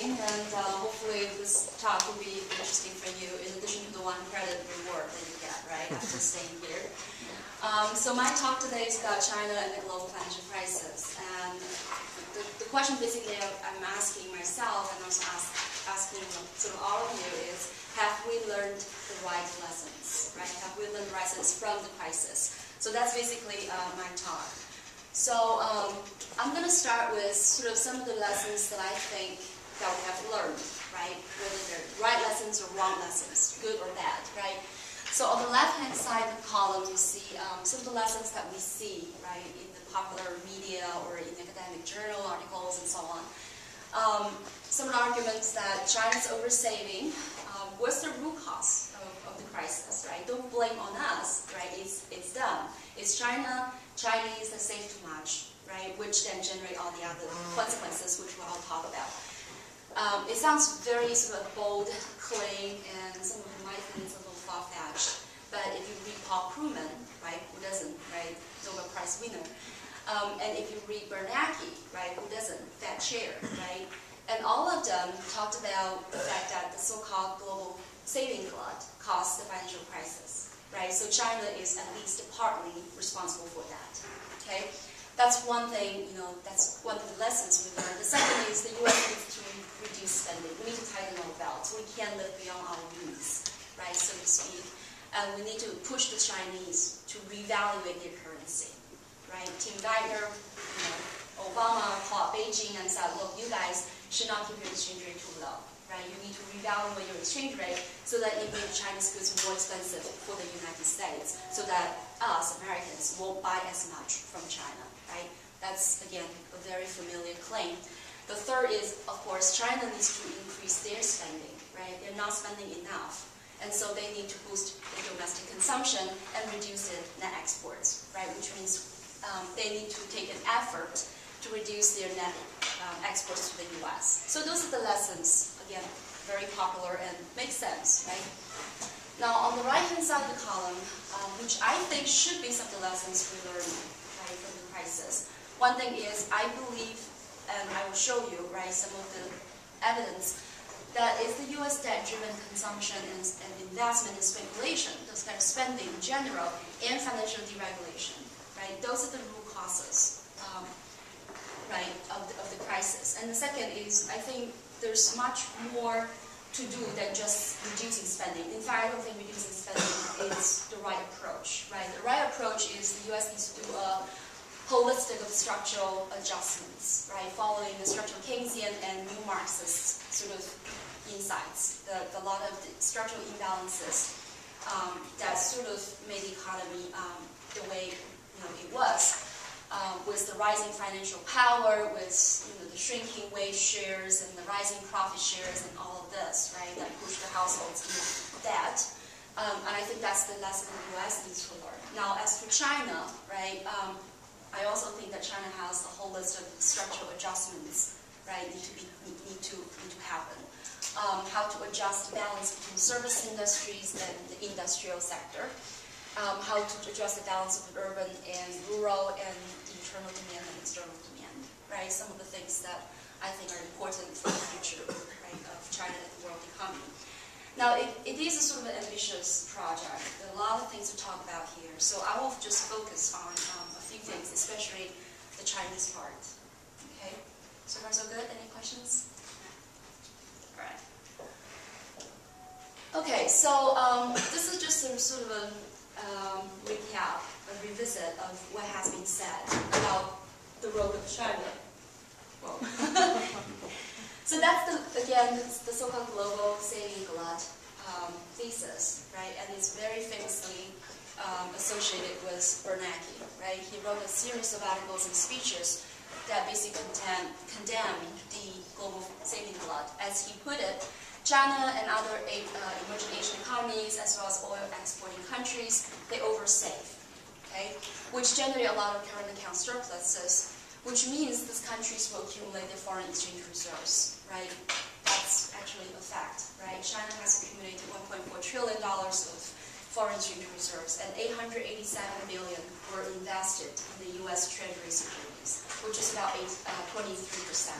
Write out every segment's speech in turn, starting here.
morning, and hopefully this talk will be interesting for you, in addition to the one credit reward that you get, right, after staying here. So my talk today is about China and the global financial crisis. And the question basically I'm asking myself and also asking sort of all of you is, have we learned the right lessons, right? Have we learned lessons from the crisis? So that's basically my talk. So I'm going to start with sort of some of the lessons that I think that we have learned, right? Whether they're right lessons or wrong lessons, good or bad, right? So on the left-hand side of the column, you see some of the lessons that we see, right, in the popular media or in academic journal articles and so on. Some of the arguments that China's oversaving was the root cause of the crisis, right? Don't blame on us, right? It's them. It's Chinese that save too much, right? Which then generate all the other consequences, which we'll all talk about. It sounds very sort of bold claim, and some of you might think it's a little far-fetched. But if you read Paul Krugman, right? Who doesn't, right? Nobel Prize winner. And if you read Bernanke, right? Who doesn't? That chair, right? And all of them talked about the fact that the so-called global saving glut caused the financial crisis, right? So China is at least partly responsible for that, okay? That's one thing, that's one of the lessons we learned. The second is the U.S. needs to reduce spending. We need to tighten our belts. We can't live beyond our means, right, so to speak. And we need to push the Chinese to reevaluate their currency, right? Tim Geithner, Obama called Beijing and said, look, you guys should not keep your exchange rate too low, right? You need to reevaluate your exchange rate so that it makes Chinese goods more expensive for the United States, so that us, Americans, won't buy as much from China, right? That's, again, a very familiar claim. The third is, of course, China needs to increase their spending, right? They're not spending enough. And so they need to boost their domestic consumption and reduce their net exports, right? Which means they need to take an effort to reduce their net exports to the U.S. So those are the lessons, again, very popular and make sense, right? Now, on the right-hand side of the column, which I think should be some of the lessons we learned, right, from the crisis. One thing is, I believe, and I will show you, right, some of the evidence that is the U.S. debt-driven consumption and investment and speculation, those kind of spending in general, and financial deregulation, right? Those are the root causes, right, of the crisis. And the second is, I think there's much more to do than just reducing spending. In fact, I don't think reducing spending is the right approach, right? The right approach is the U.S. needs to do a holistic of structural adjustments, right? Following the structural Keynesian and new Marxist sort of insights, a lot of the structural imbalances that sort of made the economy the way it was. With the rising financial power, with the shrinking wage shares and the rising profit shares and all of this, right, that pushed the households into debt. And I think that's the lesson the U.S. needs to learn. Now, as for China, right, I also think that China has a whole list of structural adjustments, right, need to happen. How to adjust the balance between service industries and the industrial sector. How to adjust the balance of urban and rural and internal demand and external demand, right? Some of the things that I think are important for the future, right, of China and the world economy. Now, it is a sort of an ambitious project. There are a lot of things to talk about here, so I will just focus on a few things, especially the Chinese part. Okay, so far so good? Any questions? All right. Okay, so this is just a sort of a recap, a revisit of what has been said about the role of China. Whoa. So that's, again, the so-called global saving glut thesis, right? And it's very famously associated with Bernanke, right? He wrote a series of articles and speeches that basically condemned the global saving glut. As he put it, China and other emerging Asian economies, as well as oil exporting countries, they oversave, okay? Which generate a lot of current account surpluses, which means these countries will accumulate their foreign exchange reserves, right? That's actually a fact, right? China has accumulated $1.4 trillion of foreign exchange reserves, and $887 billion were invested in the U.S. Treasury securities, which is about 23%.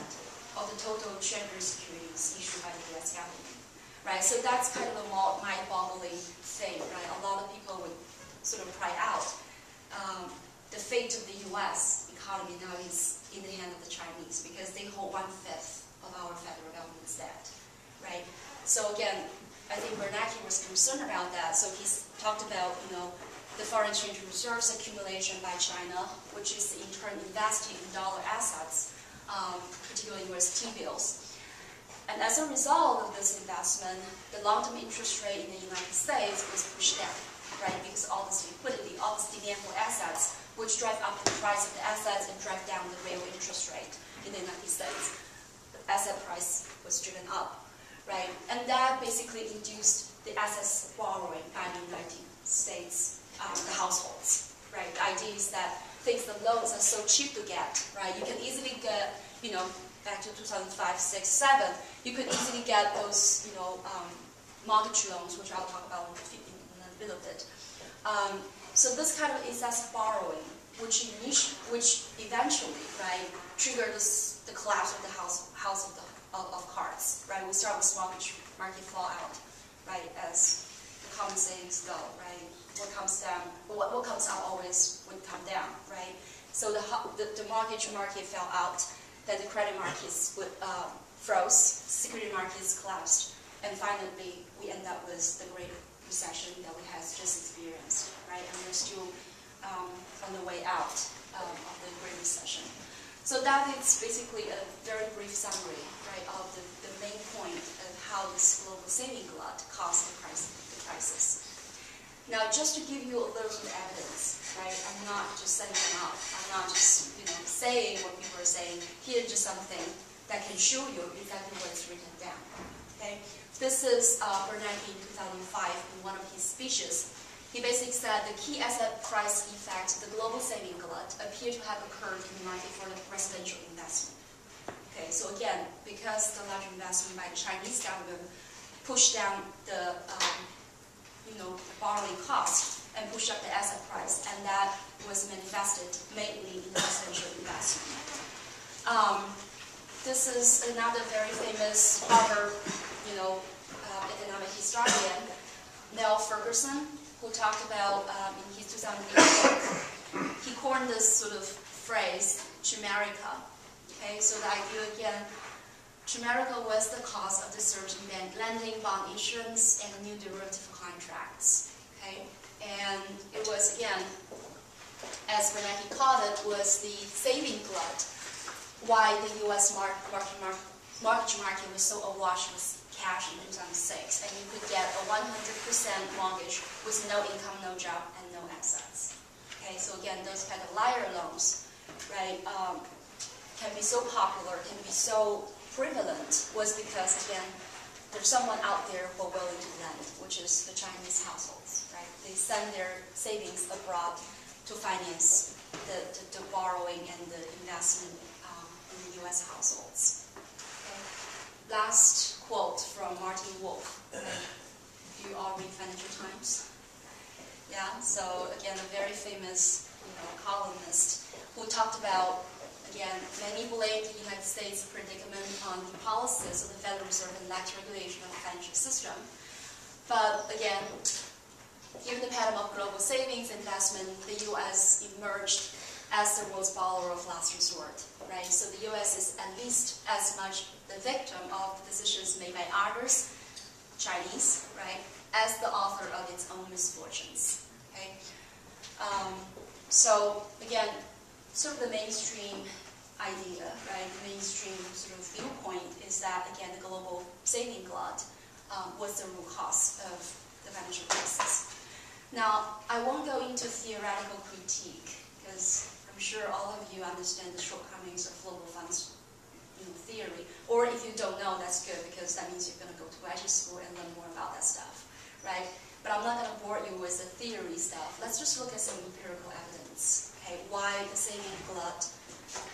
of the total treasury securities issued by the U.S. government, right? So that's kind of a mind-boggling thing, right? A lot of people would sort of cry out. The fate of the U.S. economy now is in the hand of the Chinese because they hold 1/5 of our federal government's debt, right? So again, I think Bernanke was concerned about that. So he's talked about, the foreign exchange reserves accumulation by China, which is in turn investing in dollar assets, particularly U.S. T-bills. And as a result of this investment, the long-term interest rate in the United States was pushed down, right? Because all this liquidity, all this demand for assets, which drive up the price of the assets and drive down the real interest rate in the United States. The asset price was driven up, right? And that basically induced the assets borrowing by the United States, the households, right? The idea is that things, the loans are so cheap to get, right? You can easily get, back to 2005, 6, 7, you could easily get those, mortgage loans, which I'll talk about in a little bit. So this kind of excessive borrowing, which eventually, right, triggered the collapse of the house of cards, right? We start with mortgage market fallout, right, as the common sayings go, right? What comes down, what comes out always would come down, right? So the mortgage market fell out, then the credit markets froze, security markets collapsed, and finally we end up with the Great Recession that we have just experienced, right? And we're still on the way out of the Great Recession. So that is basically a very brief summary, right, of the main point of how this global saving glut caused the crisis. Now, just to give you a little bit of evidence, right? I'm not just setting them up. I'm not just saying what people are saying. Here's just something that can show you exactly what's written down. Okay. This is Bernanke in 2005 in one of his speeches. He basically said the key asset price effect, the global saving glut, appeared to have occurred in the market for the residential investment. Okay, so again, because the large investment by the Chinese government pushed down the borrowing cost and pushed up the asset price, and that was manifested mainly in the residential investment. This is another very famous Harvard, economic historian, Neil Ferguson, who talked about in his 2008 book, he coined this sort of phrase, Chimerica. Okay, so the idea again, Chimerica was the cause of the surge in bank lending, bond issuance, and new derivative contracts. Okay, and it was again, as Bernanke called it, was the saving glut. Why the U.S. mortgage market was so awash with cash in 2006, and you could get a 100% mortgage with no income, no job, and no assets. Okay, so again, those kind of liar loans, right, can be so popular, can be so prevalent, was because again, there's someone out there who are willing to lend, which is the Chinese households, right? They send their savings abroad to finance the borrowing and the investment in the U.S. households. Okay. Last quote from Martin Wolf. Do you all read Financial Times? Yeah, so again, a very famous columnist who talked about, again, many blame the United States predicament on the policies of the Federal Reserve and lax regulation of the financial system. But again, given the pattern of global savings investment, the U.S. emerged as the world's borrower of last resort, right? So the U.S. is at least as much the victim of decisions made by others, Chinese, right, as the author of its own misfortunes, okay? So again, sort of the mainstream idea, right, the mainstream sort of viewpoint is that, again, the global saving glut was the root cause of the financial crisis. Now, I won't go into theoretical critique, because I'm sure all of you understand the shortcomings of global funds theory, or if you don't know, that's good, because that means you're going to go to graduate school and learn more about that stuff, right? But I'm not going to bore you with the theory stuff. Let's just look at some empirical evidence, okay? Why the saving glut,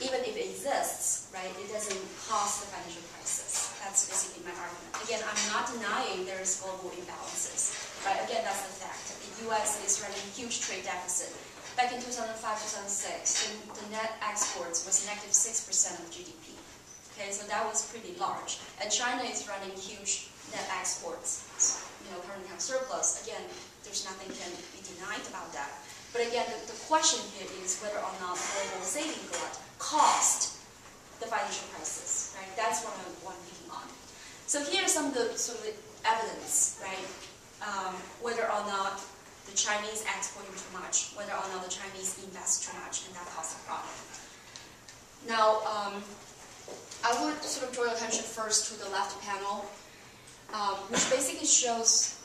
even if it exists, right, it doesn't cause the financial crisis. That's basically my argument. Again, I'm not denying there is global imbalances, right? Again, that's the fact. The U.S. is running a huge trade deficit. Back in 2005, 2006, the net exports was negative 6% of GDP. Okay, so that was pretty large. And China is running huge net exports, current account surplus. Again, there's nothing can be denied about that. But again, the question here is whether or not global saving glut caused the financial crisis, right? That's what I'm picking on. So here's some of the sort of evidence, right? Whether or not the Chinese exporting too much, whether or not the Chinese invest too much, and that caused the problem. Now, I would sort of draw your attention first to the left panel, which basically shows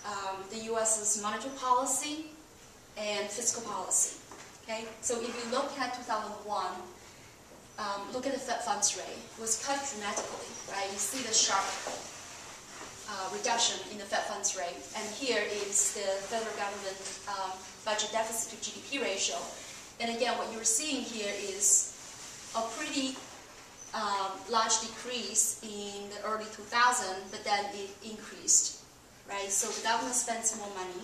the U.S.'s monetary policy and fiscal policy. Okay, so if you look at 2001, look at the Fed funds rate. It was cut dramatically, right? You see the sharp reduction in the Fed funds rate, and here is the federal government budget deficit to GDP ratio. And again, what you're seeing here is a pretty large decrease in the early 2000s, but then it increased, right? So the government spends more money,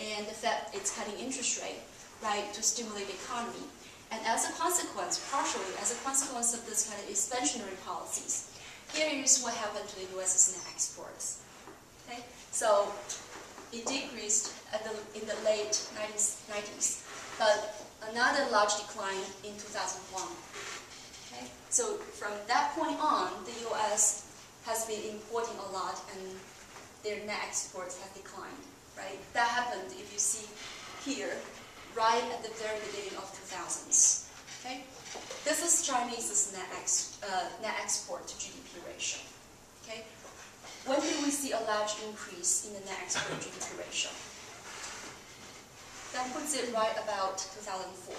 and the Fed is cutting interest rate, right, to stimulate the economy. And as a consequence, partially as a consequence of this kind of expansionary policies, here is what happened to the U.S.'s net exports. Okay, so it decreased in the late 90s, but another large decline in 2001. Okay, so from that point on, the U.S. has been importing a lot, and their net exports have declined. Right, that happened if you see here, right at the very beginning of 2000s. Okay, this is Chinese's net export to GDP ratio. Okay, when did we see a large increase in the net export to GDP ratio? That puts it right about 2004.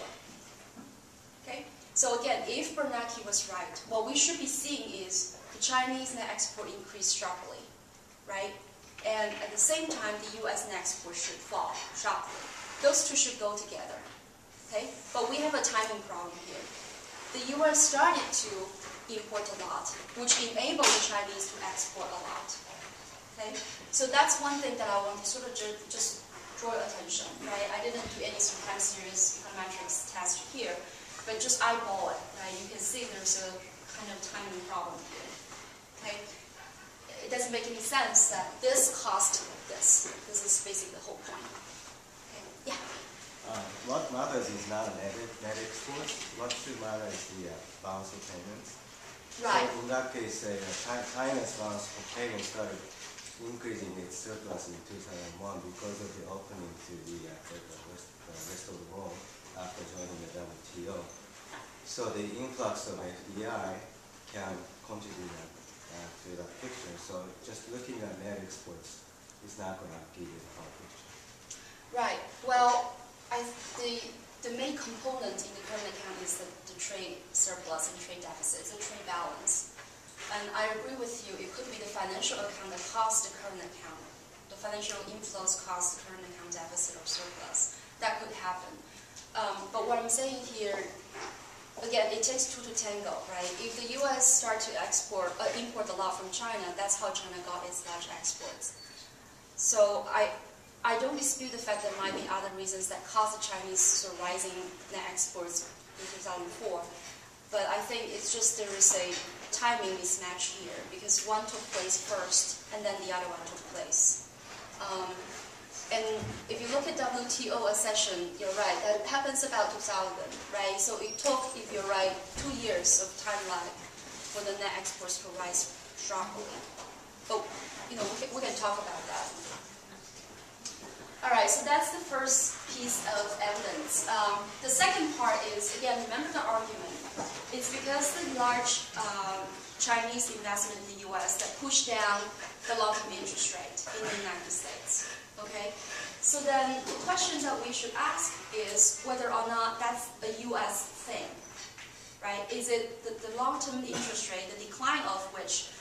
Okay, so again, if Bernanke was right, what we should be seeing is the Chinese net export increased sharply, right? And at the same time, the U.S. net export should fall sharply. Those two should go together, okay? But we have a timing problem here. The U.S. started to import a lot, which enabled the Chinese to export a lot, okay? So that's one thing that I want to sort of just draw your attention, right? I didn't do any time series econometrics test here, but just eyeball it, right? You can see there's a kind of timing problem here, okay? It doesn't make any sense that this caused this. This is basically the whole point. Okay. Yeah? What matters is not net export. What should matter is the balance of payments. Right. So in that case, China's balance of payments started increasing its surplus in 2001 because of the opening to the rest of the world after joining the WTO. So the influx of FDI can contribute to that picture. So just looking at net exports is not going to give you the whole picture. Right. Well, the main component in the current account is the trade surplus and trade deficit, the trade balance. And I agree with you, it could be the financial account that caused the current account. The financial inflows caused the current account deficit or surplus. That could happen. But what I'm saying here, again, it takes two to tango, right? If the U.S. start to import a lot from China, that's how China got its large exports. So I don't dispute the fact there might be other reasons that caused the Chinese sort of rising net exports in 2004. But I think it's just there is a timing mismatch here because one took place first and then the other one took place. And if you look at WTO accession, you're right, that happens about 2000, right? So it took, if you're right, 2 years of time lag for the net exports to rise sharply. But, we can talk about that. All right, so that's the first piece of evidence. The second part is, again, remember the argument. It's because the large Chinese investment in the U.S. that pushed down the long-term interest rate in the United States. Okay, so then the question that we should ask is whether or not that's a U.S. thing, right? Is it the long-term interest rate, the decline of which,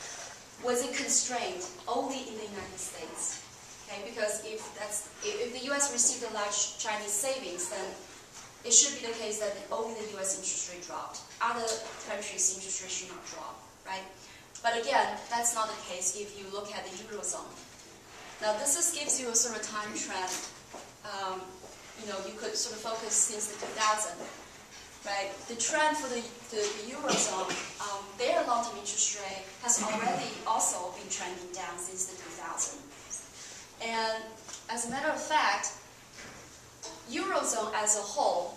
was it constrained only in the United States? Okay, because if the U.S. received a large Chinese savings, then it should be the case that only the U.S. interest rate dropped. Other countries' interest rate should not drop, right? But again, that's not the case if you look at the Eurozone. Now, this gives you a sort of time trend. You could sort of focus since the 2000. right? The trend for the Eurozone, their long-term interest rate has already also been trending down since the 2000s. And as a matter of fact, Eurozone as a whole,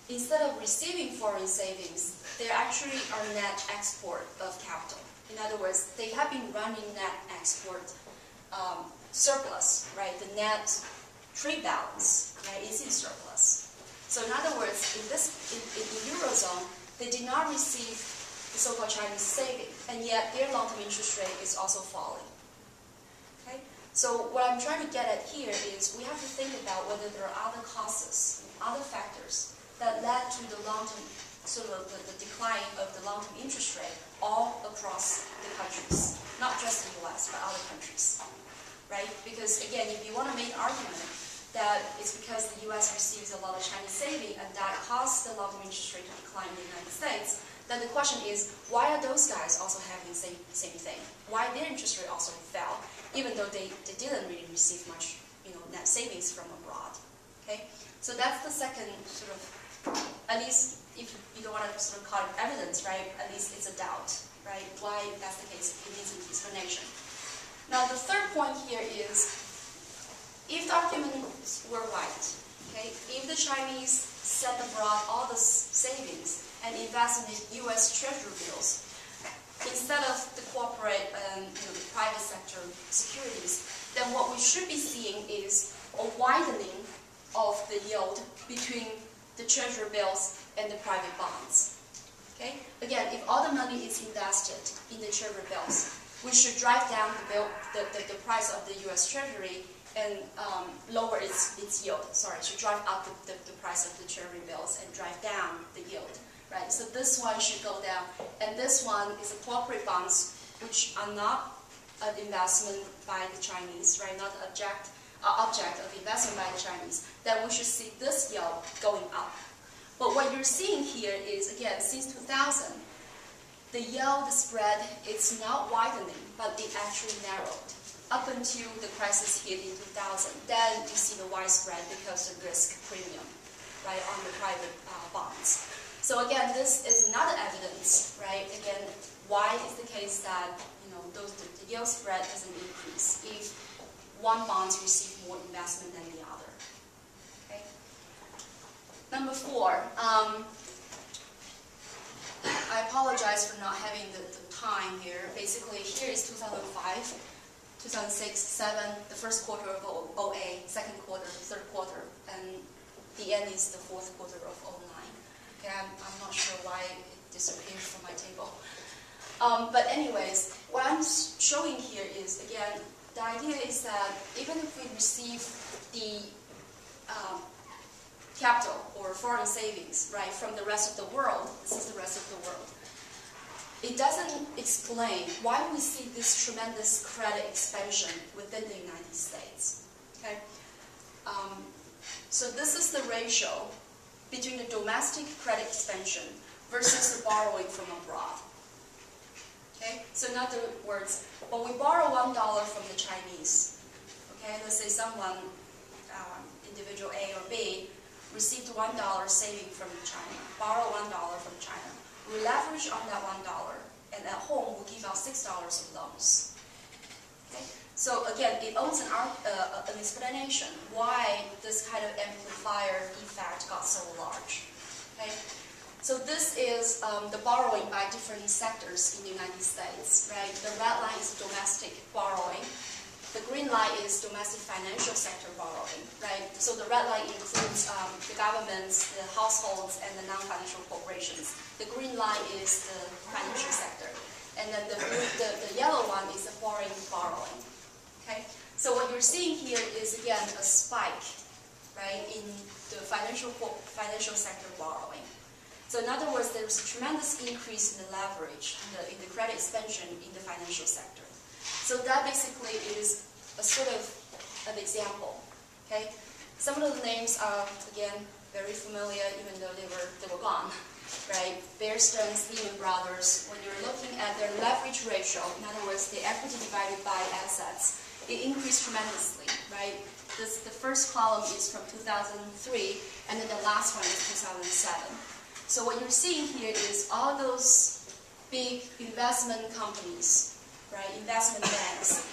instead of receiving foreign savings, they actually are net export of capital. In other words, they have been running net export surplus, right? The net trade balance, right, is in surplus. So in other words, in the Eurozone, they did not receive the so-called Chinese saving, and yet their long-term interest rate is also falling. Okay? So what I'm trying to get at here is we have to think about whether there are other causes, other factors that led to the long-term, sort of the decline of the long-term interest rate all across the countries, not just the US, but other countries, right? Because again, if you want to make an argument that it's because the US receives a lot of Chinese saving and that caused the long-term interest rate to decline in the United States, then the question is, why are those guys also having the same thing? Why their interest rate also fell, even though they didn't really receive much, net savings from abroad? Okay, so that's the second sort of, at least if you don't want to sort of call it evidence, right? At least it's a doubt, right? Why that's the case, it needs an explanation. Now the third point here is, if the arguments were right, okay, if the Chinese sent abroad all the savings and invest in the U.S. Treasury bills instead of the corporate and the private sector securities, then what we should be seeing is a widening of the yield between the Treasury bills and the private bonds. Okay, again, if all the money is invested in the Treasury bills, we should drive down the price of the U.S. Treasury and lower its yield. Sorry, should drive up the price of the Treasury bills and drive down the yield. Right. So this one should go down, and this one is the corporate bonds, which are not an investment by the Chinese, right? Not an object of investment by the Chinese. Then we should see this yield going up. But what you're seeing here is, again, since 2000, the yield spread is not widening, but it actually narrowed up until the crisis hit in 2000. Then you see the widespread because of risk premium, right, on the private bonds. So again, this is another evidence, right? Again, why is the case that the yield spread doesn't increase if one bond receives more investment than the other? Okay. Number 4. I apologize for not having the time here. Basically, here is 2005, 2006, 2007, the first quarter of 08, second quarter, third quarter, and the end is the fourth quarter of 09. Okay, I'm not sure why it disappeared from my table. But anyways, what I'm showing here is, again, the idea is that even if we receive the capital or foreign savings, right, from the rest of the world, this is the rest of the world, it doesn't explain why we see this tremendous credit expansion within the United States. Okay, so this is the ratio between the domestic credit expansion versus the borrowing from abroad. Okay, so in other words, when we borrow $1 from the Chinese, okay, let's say someone, individual A or B, received $1 saving from China, borrow $1 from China, we leverage on that $1, and at home we give out $6 of loans. Okay? So again, it owns an explanation why this kind of amplifier effect got so large. Okay? So this is the borrowing by different sectors in the United States. Right? The red line is domestic borrowing. The green line is domestic financial sector borrowing. Right? So the red line includes the governments, the households, and the non-financial corporations. The green line is the financial sector. And then the yellow one is the foreign borrowing. Okay, so what you're seeing here is, again, a spike, right, in the financial sector borrowing. So in other words, there's a tremendous increase in the leverage, in the credit expansion in the financial sector. So that basically is a sort of an example. Okay, some of the names are, again, very familiar, even though they were gone. Right, Bear Stearns, Lehman Brothers. When you're looking at their leverage ratio, in other words, the equity divided by assets, it increased tremendously, right? The first column is from 2003, and then the last one is 2007. So what you're seeing here is all those big investment companies, right, investment banks,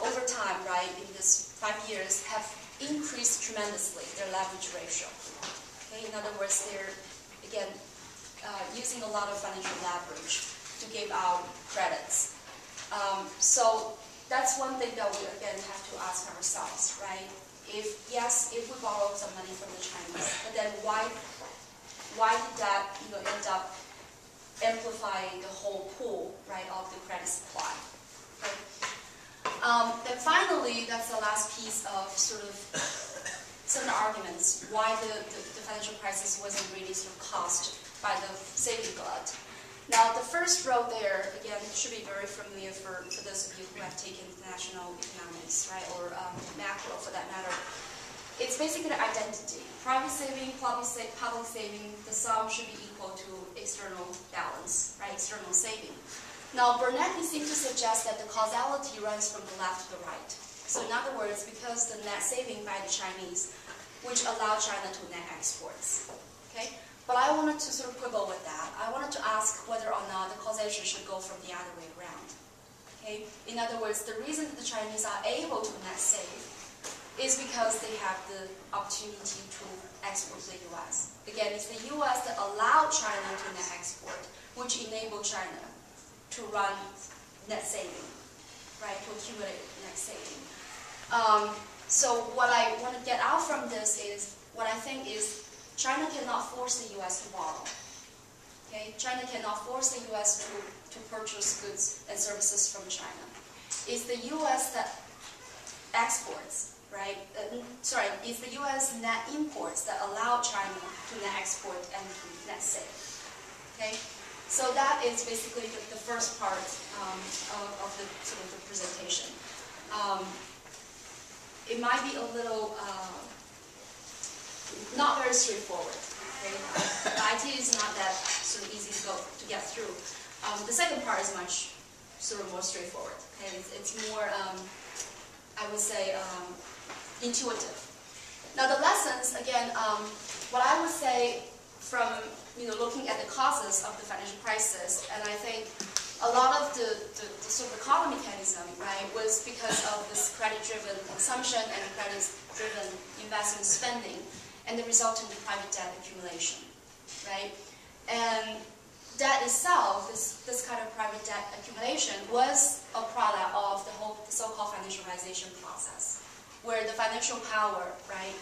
over time, right, in this 5 years, have increased tremendously their leverage ratio. Okay? In other words, they're, again, using a lot of financial leverage to give out credits. So that's one thing that we, again, have to ask ourselves, right? If we borrow some money from the Chinese, but then why did that end up amplifying the whole pool, right, of the credit supply? Okay? Then finally, that's the last piece of sort of certain arguments why the financial crisis wasn't really sort of caused by the saving glut. Now, the first row there, again, should be very familiar for those of you who have taken international economics, right, or macro for that matter. It's basically identity. Private saving, public saving, the sum should be equal to external balance, right, external saving. Now, Bernanke seems to suggest that the causality runs from the left to the right. So in other words, because the net saving by the Chinese, which allowed China to net exports, okay? But I wanted to sort of quibble with that. I wanted to ask whether or not the causation should go from the other way around. Okay? In other words, the reason that the Chinese are able to net save is because they have the opportunity to export to the U.S. Again, it's the U.S. that allowed China to net export, which enabled China to run net saving, right? To accumulate net saving. So what I want to get out from this is, what I think is, China cannot force the U.S. to borrow. Okay? China cannot force the U.S. to purchase goods and services from China. It's the U.S. that exports, right? It's the U.S. net imports that allow China to net export and to net save. Okay? So that is basically the first part of the sort of the presentation. It might be a little not very straightforward. Okay? The idea is not that sort of easy to get through. The second part is much sort of more straightforward. Okay? It's more, I would say, intuitive. Now the lessons, again, what I would say from looking at the causes of the financial crisis, and I think a lot of the sort of cause mechanism, right, was because of this credit-driven consumption and credit-driven investment spending, and the resultant private debt accumulation, right? And that itself, this kind of private debt accumulation, was a product of the whole so-called financialization process, where the financial power, right,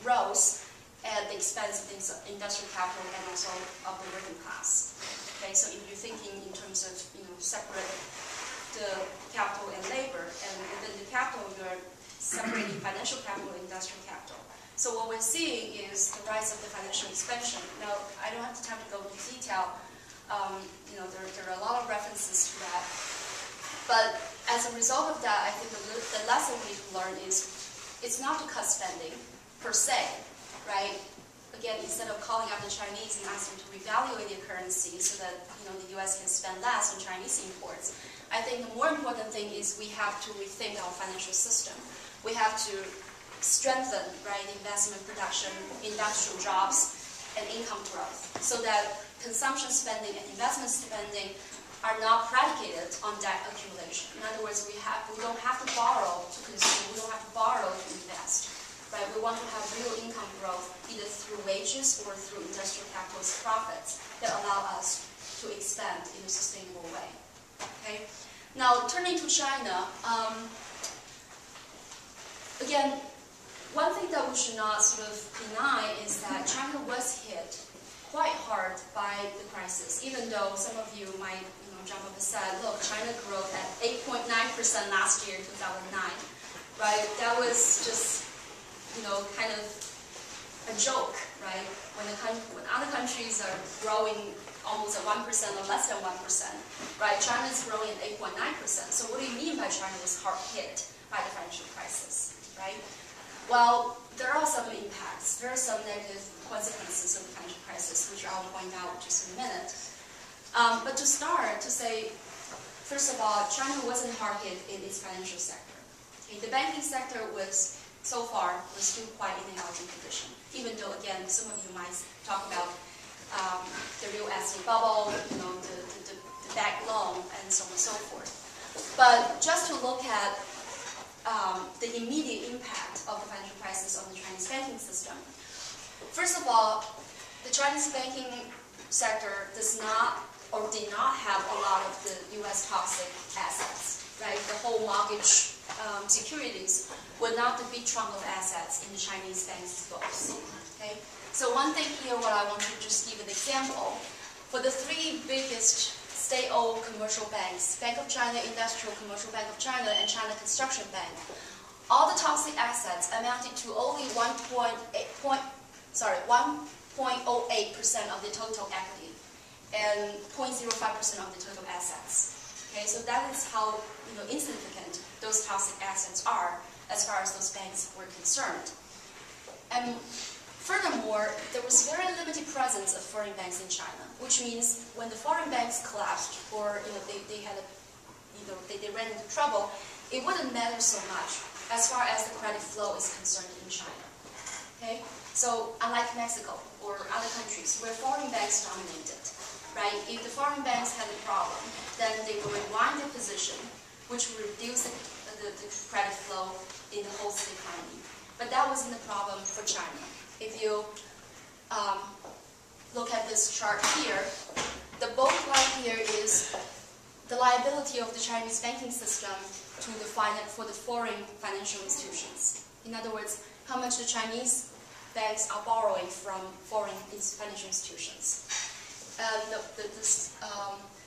rose at the expense of the industrial capital and also of the working class. Okay, so if you're thinking in terms of separate the capital and labor, and within the capital you're separating financial capital and industrial capital. So what we're seeing is the rise of the financial expansion. Now, I don't have the time to go into detail. There are a lot of references to that. But as a result of that, I think the lesson we need to learn is it's not to cut spending per se, right? Again, instead of calling out the Chinese and asking to revaluate their currency so that the U.S. can spend less on Chinese imports, I think the more important thing is we have to rethink our financial system. We have to strengthen, right, investment, production, industrial jobs, and income growth, so that consumption spending and investment spending are not predicated on debt accumulation. In other words, we don't have to borrow to consume. We don't have to borrow to invest. Right? We want to have real income growth either through wages or through industrial capitalist profits that allow us to expand in a sustainable way. Okay? Now, turning to China, again, one thing that we should not sort of deny is that China was hit quite hard by the crisis, even though some of you might jump up and say, look, China grew at 8.9% last year, 2009, right? That was just kind of a joke, right? When other countries are growing almost at 1% or less than 1%, right? China is growing at 8.9%. So what do you mean by China was hard hit by the financial crisis, right? Well, there are some impacts. There are some negative consequences of the financial crisis, which I'll point out just in a minute. But to start, to say, first of all, China wasn't hard hit in its financial sector. Okay, the banking sector was so far, we're still quite in a healthy condition. Even though, again, some of you might talk about the real estate bubble, the back loan, and so on and so forth. But just to look at the immediate impact of the financial crisis on the Chinese banking system. First of all, the Chinese banking sector does not or did not have a lot of the U.S. toxic assets, right? The whole mortgage securities were not the big chunk of assets in the Chinese banks' books, okay? So one thing here, what I want to just give an example. For the three biggest state-owned commercial banks, Bank of China, Industrial Commercial Bank of China, and China Construction Bank, all the toxic assets amounted to only 1.08% of the total equity and 0.05% of the total assets. Okay, so that is how insignificant those toxic assets are as far as those banks were concerned. And furthermore, there was very limited presence of foreign banks in China, which means when the foreign banks collapsed or they ran into trouble, it wouldn't matter so much as far as the credit flow is concerned in China. Okay, so unlike Mexico or other countries where foreign banks dominated, right? If the foreign banks had a problem, then they would rewind their position, which would reduce the credit flow in the wholesale economy. But that wasn't the problem for China. If you look at this chart here, the bold line here is the liability of the Chinese banking system to the for the foreign financial institutions. In other words, how much the Chinese banks are borrowing from foreign financial institutions. This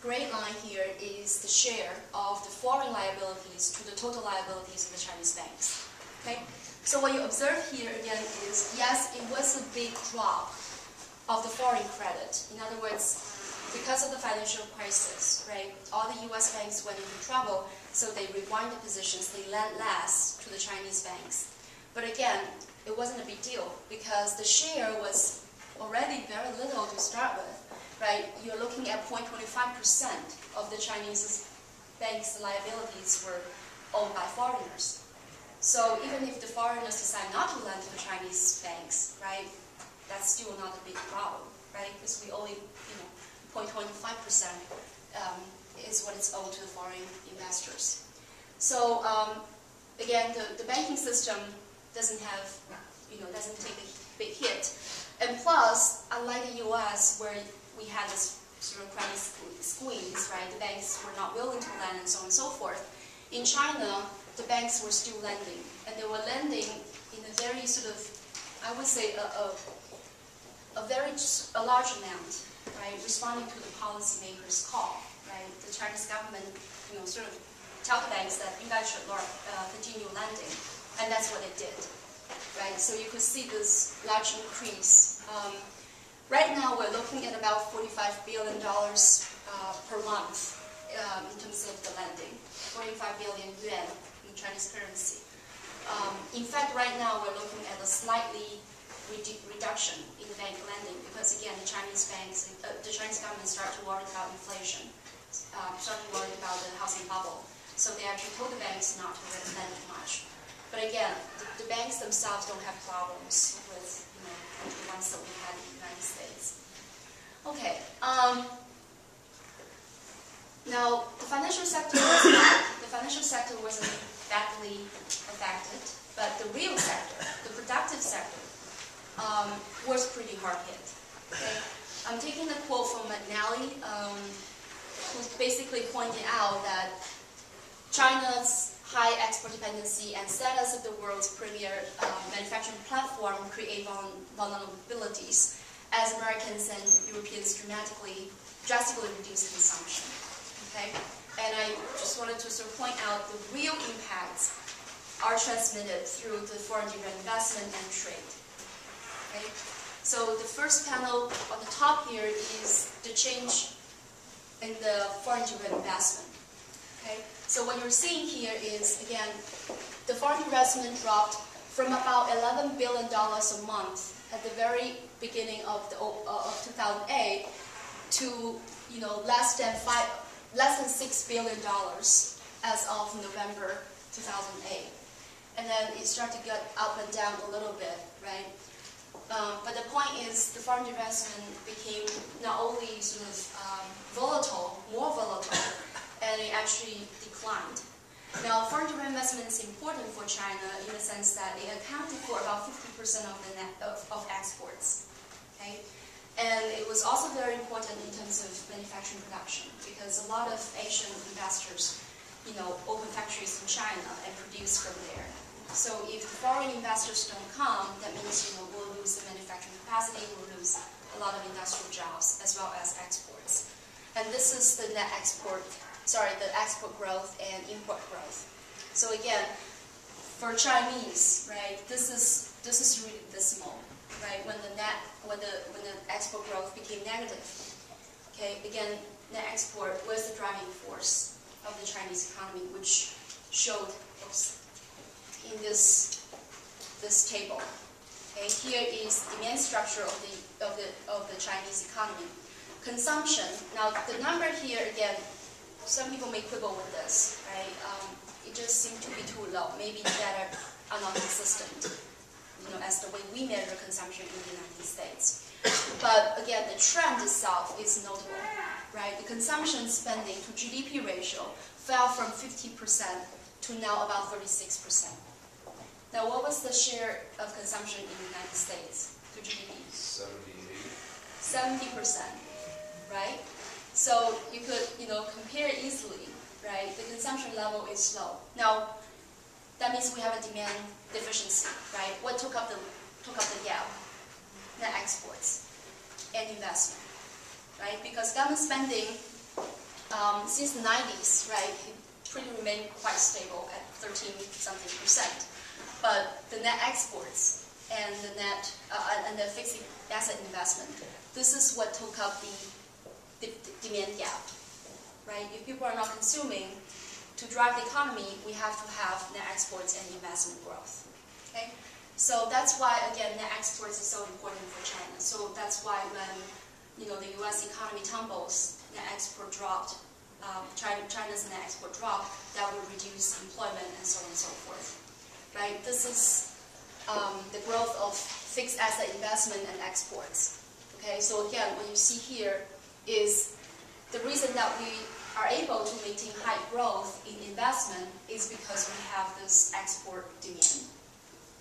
gray line here is the share of the foreign liabilities to the total liabilities of the Chinese banks. Okay? So what you observe here again is, yes, it was a big drop of the foreign credit. In other words, because of the financial crisis, right, all the U.S. banks went into trouble, so they rewind the positions, they lent less to the Chinese banks. But again, it wasn't a big deal because the share was already very little to start with, right? You're looking at 0.25% of the Chinese banks' liabilities were owned by foreigners. So even if the foreigners decide not to lend to the Chinese banks, right, that's still not a big problem, right? Because we only, 0.25% is what is owed to the foreign investors. So again, the banking system doesn't have, doesn't take a big hit. And plus, unlike the U.S., where we had this sort of credit squeeze, right? The banks were not willing to lend and so on and so forth. In China, the banks were still lending, and they were lending in a very sort of, I would say, a large amount, right? Responding to the policymakers' call, right? The Chinese government, sort of tell the banks that you guys should continue lending, and that's what it did, right? So you could see this large increase. Right now, we're looking at about $45 billion per month in terms of the lending, 45 billion yuan in Chinese currency. In fact, right now, we're looking at a slightly reduction in the bank lending because, again, the Chinese banks, the Chinese government started to worry about inflation, started to worry about the housing bubble. So they actually told the banks not to lend much. But again, the banks themselves don't have problems with the ones that we had in the United States. Okay. Now the financial sector wasn't badly affected, but the real sector, the productive sector, was pretty hard hit. Okay? I'm taking a quote from McNally, who basically pointed out that China's high export dependency and status of the world's premier manufacturing platform create vulnerabilities as Americans and Europeans drastically reduce consumption. Okay? And I just wanted to sort of point out the real impacts are transmitted through the foreign direct investment and trade. Okay? So the first panel on the top here is the change in the foreign direct investment. Okay? So what you're seeing here is, again, the foreign investment dropped from about $11 billion a month at the very beginning of 2008 to less than $6 billion as of November 2008. and then it started to get up and down a little bit, right? But the point is, the foreign investment became not only sort of volatile, more volatile, and it actually declined. Now, foreign direct investment is important for China in the sense that it accounted for about 50% of the of exports. Okay, and it was also very important in terms of manufacturing production because a lot of Asian investors, open factories in China and produce from there. So if foreign investors don't come, that means we'll lose the manufacturing capacity, we'll lose a lot of industrial jobs as well as exports. And this is the net export, the export growth and import growth. So again, for Chinese, right, this is really dismal, right? When the export growth became negative. Okay, again, net export was the driving force of the Chinese economy, which showed in this table. Okay, here is demand structure of the Chinese economy. Consumption. Now the number here again, some people may quibble with this, right? It just seems to be too low. Maybe data are not consistent, as the way we measure consumption in the United States. But again, the trend itself is notable, right? The consumption spending to GDP ratio fell from 50% to now about 36%. Now, what was the share of consumption in the United States to GDP? 70%, right? So you could, compare easily, right? The consumption level is low. Now, that means we have a demand deficiency, right? What took up the gap? Net exports and investment, right? Because government spending since the 90s, right, it pretty remained quite stable at 13-something%. But the net exports and the fixed asset investment, this is what took up the demand gap, right? If people are not consuming, to drive the economy, we have to have net exports and investment growth. Okay, so that's why again net exports is so important for China. So that's why when the U.S. economy tumbles, net export dropped. China's net export dropped. That will reduce employment and so on and so forth. Right? This is the growth of fixed asset investment and exports. Okay, so again, what you see here is the reason that we are able to maintain high growth in investment is because we have this export demand.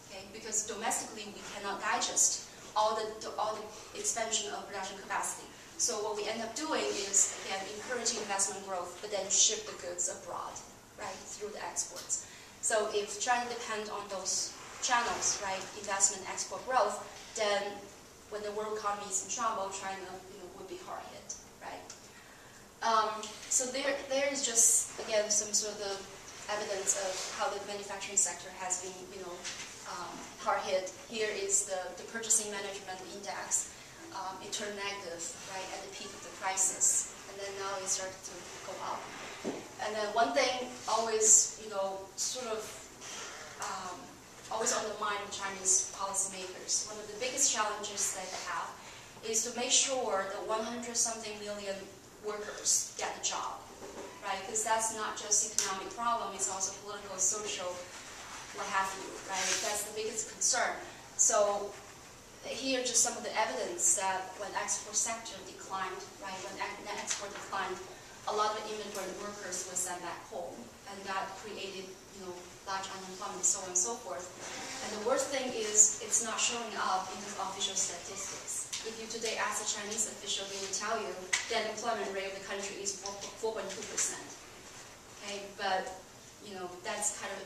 Okay, because domestically we cannot digest all the expansion of production capacity. So what we end up doing is again encouraging investment growth, but then ship the goods abroad, right, through the exports. So if China depends on those channels, right, investment, export growth, then when the world economy is in trouble, China, would be hard hit, right? So there is just again some sort of evidence of how the manufacturing sector has been, hard hit. Here is the purchasing management index. It turned negative, right, at the peak of the crisis, and then now it started to go up. And then one thing always, always on the mind of Chinese policymakers, one of the biggest challenges that they have is to make sure that 100-something million workers get a job, right? Because that's not just economic problem, it's also political, social, what have you, right? That's the biggest concern. So here are just some of the evidence that when export sector declined, right, when net export declined, a lot of inventory workers were sent back home, and that created, large unemployment, so on and so forth. And the worst thing is it's not showing up in the official statistics. If you today ask a Chinese official, they will tell you the unemployment rate of the country is 4.2%. Okay, but that's kind of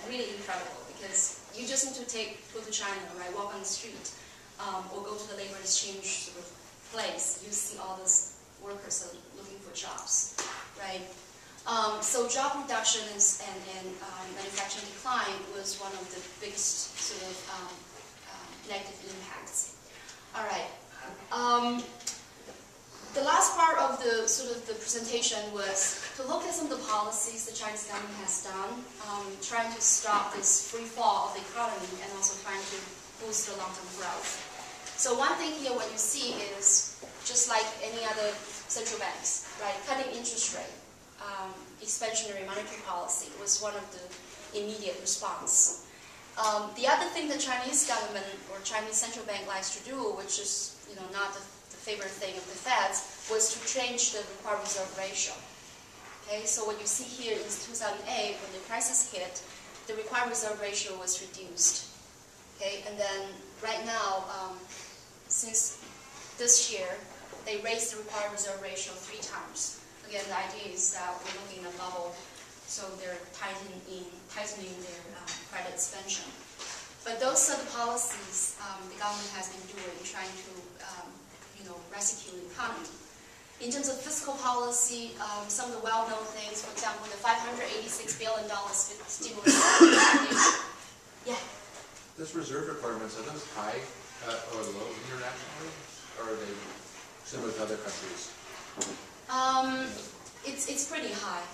really incredible because you just need to go to China, right, walk on the street, or go to the labor exchange sort of place. You see all those workers are looking for jobs, right? So job reduction and manufacturing decline was one of the biggest sort of negative impacts. All right. The last part of the presentation was to look at some of the policies the Chinese government has done, trying to stop this free fall of the economy and also trying to boost the long-term growth. So one thing here, what you see is just like any other central banks, right, cutting interest rate. expansionary monetary policy was one of the immediate response. The other thing the Chinese government or Chinese central bank likes to do, which is not the favorite thing of the Feds, was to change the required reserve ratio. Okay, so what you see here in 2008, when the crisis hit, the required reserve ratio was reduced. Okay, and then right now, since this year, they raised the required reserve ratio 3 times. Again, the idea is that we're looking at a bubble, so they're tightening their credit expansion. But those are the policies the government has been doing, trying to rescue the economy. In terms of fiscal policy, some of the well-known things, for example, the $586 billion stimulus package. Yeah. Those reserve requirements, are those high or low internationally, or are they similar to other countries? It's pretty high.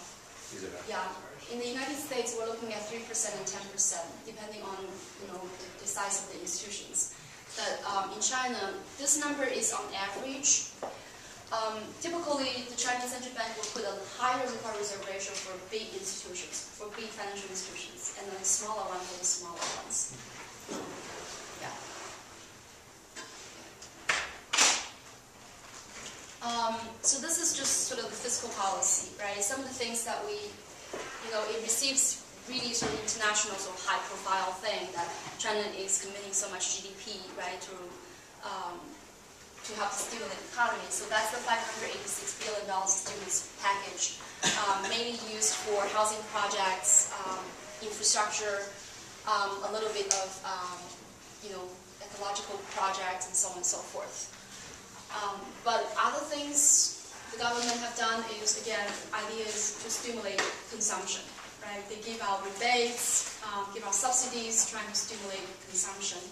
Is it high? Yeah. In the United States, we're looking at 3% and 10%, depending on the size of the institutions. But in China, this number is on average. Typically, the Chinese central bank will put a higher required reserve ratio for big institutions, for big financial institutions, and a smaller one for the smaller ones. Yeah. So this is just sort of the fiscal policy, right? Some of the things that it receives really sort of international, sort of high-profile thing that China is committing so much GDP, right, to help stimulate the economy. So that's the $586 billion stimulus package, mainly used for housing projects, infrastructure, a little bit of ecological projects, and so on and so forth. But other things the government have done is, again, idea is to stimulate consumption. Right? They give out rebates, give out subsidies, trying to stimulate consumption.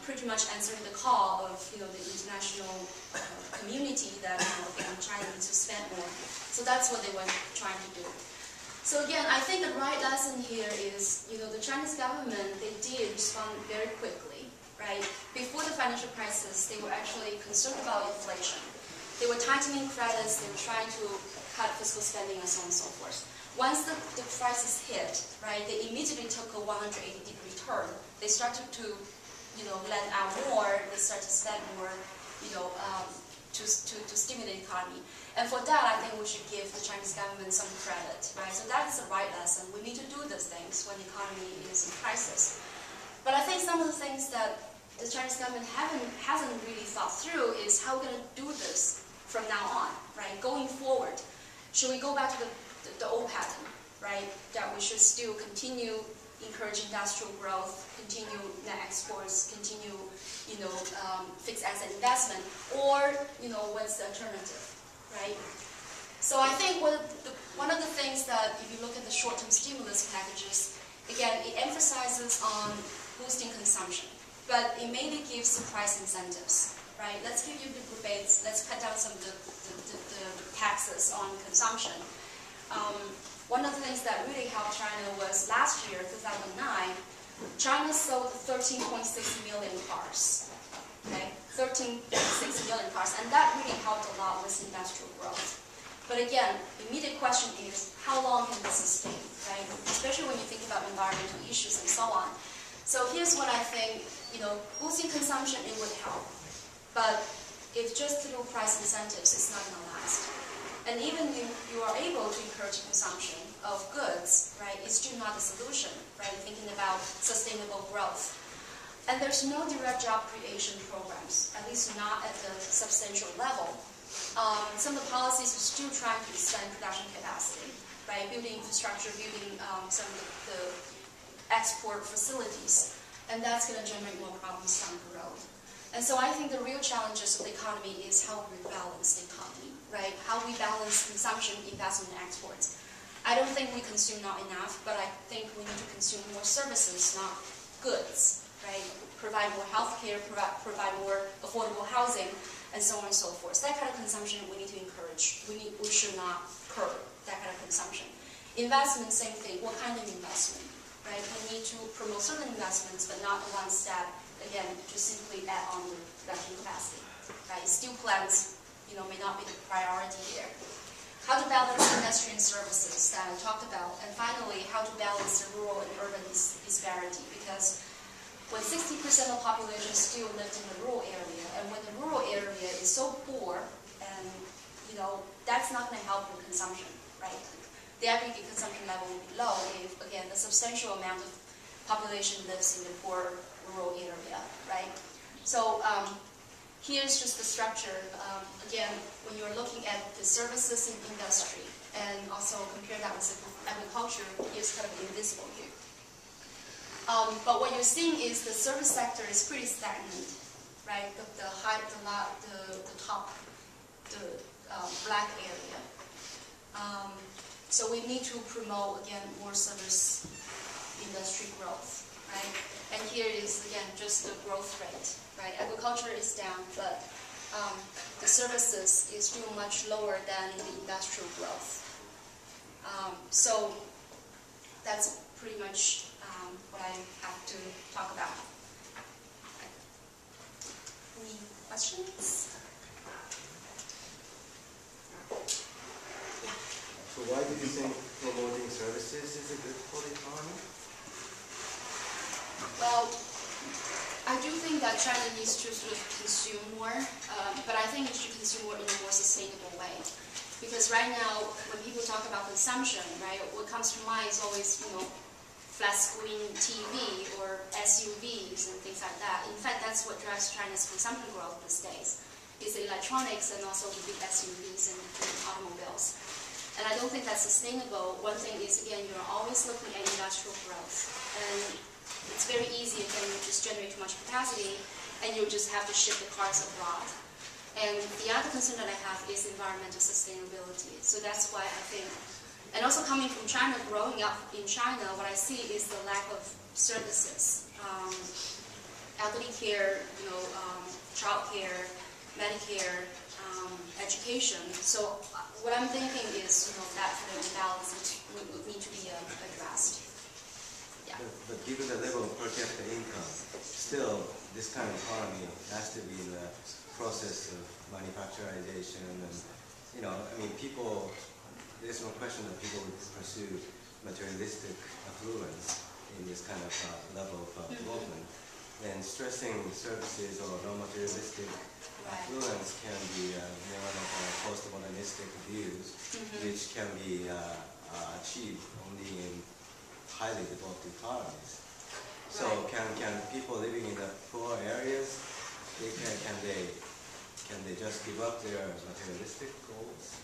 Pretty much answering the call of the international community that China needs to spend more. So that's what they were trying to do. So again, I think the right lesson here is the Chinese government, they did respond very quickly. Right? Before the financial crisis, they were actually concerned about inflation. They were tightening credits. They were trying to cut fiscal spending and so on and so forth. Once the crisis hit, right, they immediately took a 180-degree turn. They started to, lend out more. They started to spend more, to stimulate the economy. And for that, I think we should give the Chinese government some credit, right? So that is the right lesson. We need to do these things when the economy is in crisis. But I think some of the things that the Chinese government hasn't really thought through is how we're going to do this from now on, right? Going forward, should we go back to the old pattern, right? That we should still continue encourage industrial growth, continue net exports, continue, fixed asset investment, or what's the alternative, right? So I think one of the things that if you look at the short-term stimulus packages, again, it emphasizes on boosting consumption, but it mainly gives some price incentives, right? Let's give you the rebates. Let's cut down some of the taxes on consumption. One of the things that really helped China was last year, 2009, China sold 13.6 million cars. Okay, 13.6 million cars, and that really helped a lot with industrial growth. But again, the immediate question is, how long can this sustain, right? Especially when you think about environmental issues and so on. So here's what I think, boosting consumption, it would help. But if just through price incentives, it's not going to last. And even if you are able to encourage consumption of goods, right, it's still not the solution, right? Thinking about sustainable growth. And there's no direct job creation programs, at least not at the substantial level. Some of the policies are still trying to expand production capacity, right? Building infrastructure, building some of the export facilities. And that's going to generate more problems down the road. And so I think the real challenges of the economy is how we balance the economy, right? How we balance consumption, investment, and exports. I don't think we consume not enough, but I think we need to consume more services, not goods, right? Provide more healthcare, provide more affordable housing, and so on and so forth. That kind of consumption we need to encourage. We should not curb that kind of consumption. Investment, same thing. What kind of investment, right? We need to promote certain investments, but not the ones that, again, just simply add on the production capacity, right? Steel plants, may not be the priority here. how to balance industry and services that I talked about, and finally, how to balance the rural and urban disparity, because when 60% of the population still lived in the rural area, and when the rural area is so poor, and that's not going to help with consumption, right? The aggregate consumption level will be low if, again, a substantial amount of population lives in the poor rural area, right? So here's just the structure. Again, when you're looking at the services in industry, and also compare that with agriculture, here's kind of invisible here. But what you're seeing is the service sector is pretty stagnant, right? The top, black area. So we need to promote, again, more service industry growth, right? And here is, again, just the growth rate, right? Agriculture is down, but the services is still much lower than the industrial growth. So that's pretty much what I have to talk about. Any questions? Yeah. So why do you think promoting services is good for the economy? Well, I do think that China needs to sort of consume more, but I think it should consume more in a more sustainable way. Because right now, when people talk about consumption, right, what comes to mind is always, flat screen TV or SUVs and things like that. In fact, that's what drives China's consumption growth these days. It's electronics and also the big SUVs and automobiles. And I don't think that's sustainable. One thing is, again, you're always looking at industrial growth. And it's very easy if you just generate too much capacity and you just have to ship the cars abroad. And the other concern that I have is environmental sustainability. So that's why I think, and also coming from China, growing up in China, what I see is the lack of services. Elderly care, child care, Medicare, education. So what I'm thinking is, that kind of imbalance would need to be addressed. Yeah. But given the level of per capita income, still this kind of economy has to be in the process of manufacturization, and people. There's no question that people would pursue materialistic affluence in this kind of level of development. And stressing services or non-materialistic affluence can be one of post-modernistic views, which can be achieved only in highly developed economies. So can people living in the poor areas, can they just give up their materialistic goals?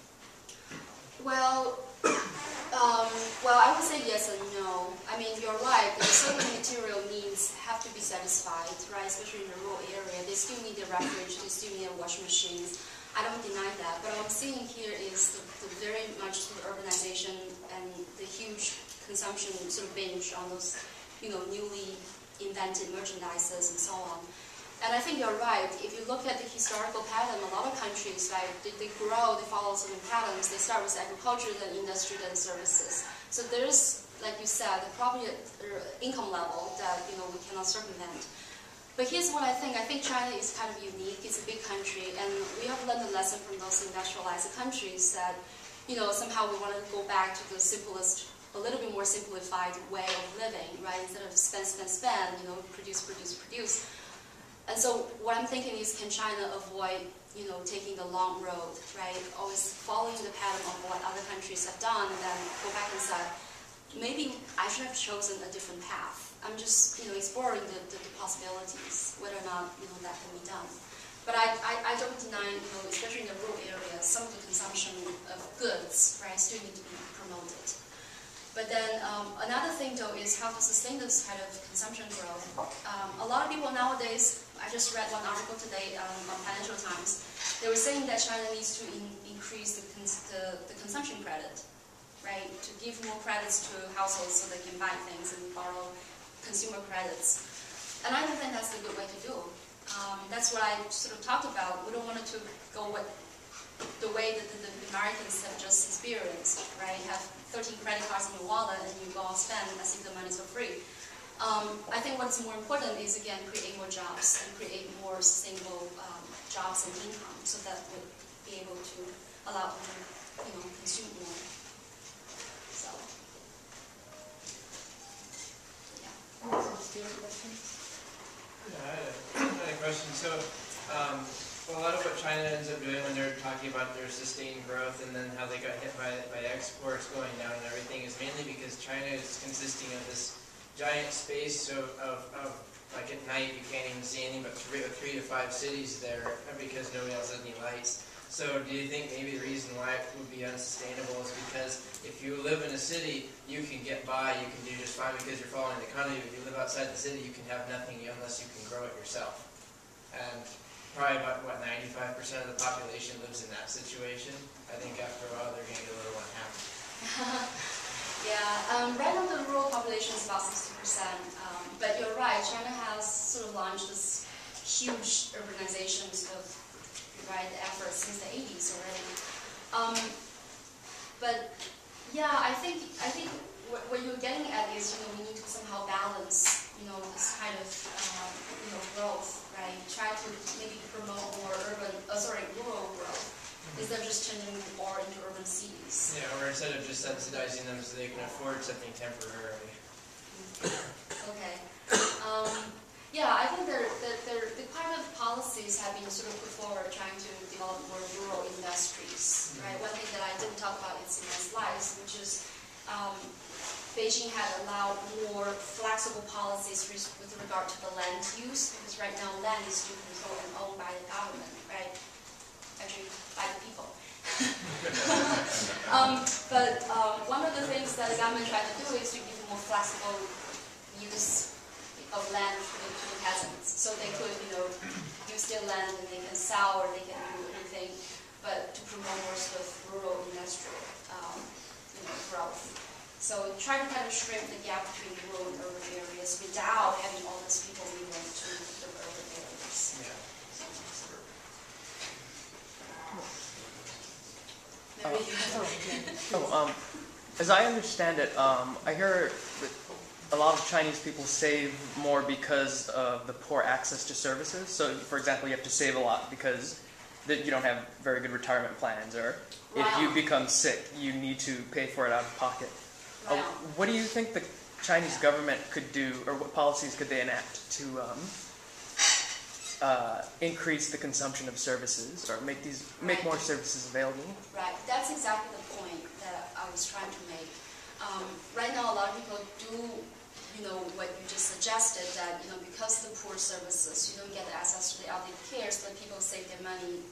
Well, I would say yes and no. I mean, you're right. The certain material needs have to be satisfied, right? Especially in the rural area, they still need a refrigerator, they still need washing machines. I don't deny that. But what I'm seeing here is the very much the urbanization and the huge consumption sort of binge on those, newly invented merchandises and so on. And I think you're right. If you look at the historical pattern, a lot of countries, right, they grow, they follow certain patterns. They start with agriculture, then industry, then services. So there's, like you said, probably an income level that we cannot circumvent. But here's what I think. I think China is kind of unique. It's a big country, and we have learned a lesson from those industrialized countries that, somehow we want to go back to the simplest, a little bit more simplified way of living, right? Instead of spend, produce. And so what I'm thinking is, can China avoid, taking the long road, right? Always following the pattern of what other countries have done, and then go back and say, maybe I should have chosen a different path. I'm just, exploring the possibilities, whether or not, that can be done. But I don't deny, especially in the rural areas, some of the consumption of goods, right, still need to be promoted. But then another thing, though, is how to sustain this kind of consumption growth. A lot of people nowadays, I just read one article today on Financial Times. They were saying that China needs to increase the consumption credit, right? To give more credits to households so they can buy things and borrow consumer credits. And I don't think that's the good way to do. That's what I sort of talked about. We don't want it to go the way that the Americans have just experienced, right? Have 13 credit cards in your wallet and you go and spend as if the money's for free. I think what's more important is, again, create more jobs and create more sustainable jobs and income, so that would be able to allow them to consume more. So, yeah. Yeah, I had a question. So, well, a lot of what China ends up doing when they're talking about their sustained growth and then how they got hit by exports going down and everything is mainly because China is consisting of this giant space of like at night you can't even see anything but 3 to 5 cities there because nobody else has any lights. So do you think maybe the reason why it would be unsustainable is because if you live in a city, you can get by, you can do just fine because you're following the economy. If you live outside the city, you can have nothing unless you can grow it yourself. And probably about, what, 95% of the population lives in that situation. I think after a while they're going to get a little unhappy. Yeah, right now the rural population is about 60%. But you're right, China has sort of launched this huge urbanization sort of effort since the 80s already. But yeah, I think what you're getting at is we need to somehow balance this kind of growth, right? Try to maybe promote more rural growth instead of just turning more into urban cities. Yeah, or instead of just subsidizing them so they can afford something temporarily. Okay. Yeah, I think the kind of policies have been sort of put forward trying to develop more rural industries, right? One thing that I didn't talk about is in my slides, which is Beijing had allowed more flexible policies with regard to the land use, because right now land is still controlled and owned by the government, right? Actually, by the people. But one of the things that the government tried to do is to give more flexible use of land to the peasants, so they could, use their land and they can sell or they can do anything, but to promote more sort of rural industrial, growth. So try to kind of shrink the gap between rural and urban areas without having all these people moving to the urban areas. Yeah. As I understand it, I hear that a lot of Chinese people save more because of the poor access to services. So, for example, you have to save a lot because you don't have very good retirement plans, or if you become sick, you need to pay for it out of pocket. What do you think the Chinese government could do, or what policies could they enact to increase the consumption of services, or make more services available? Right, that's exactly the point that I was trying to make. Right now, a lot of people do, what you just suggested, that because of the poor services, you don't get access to the elderly care, so that people save their money,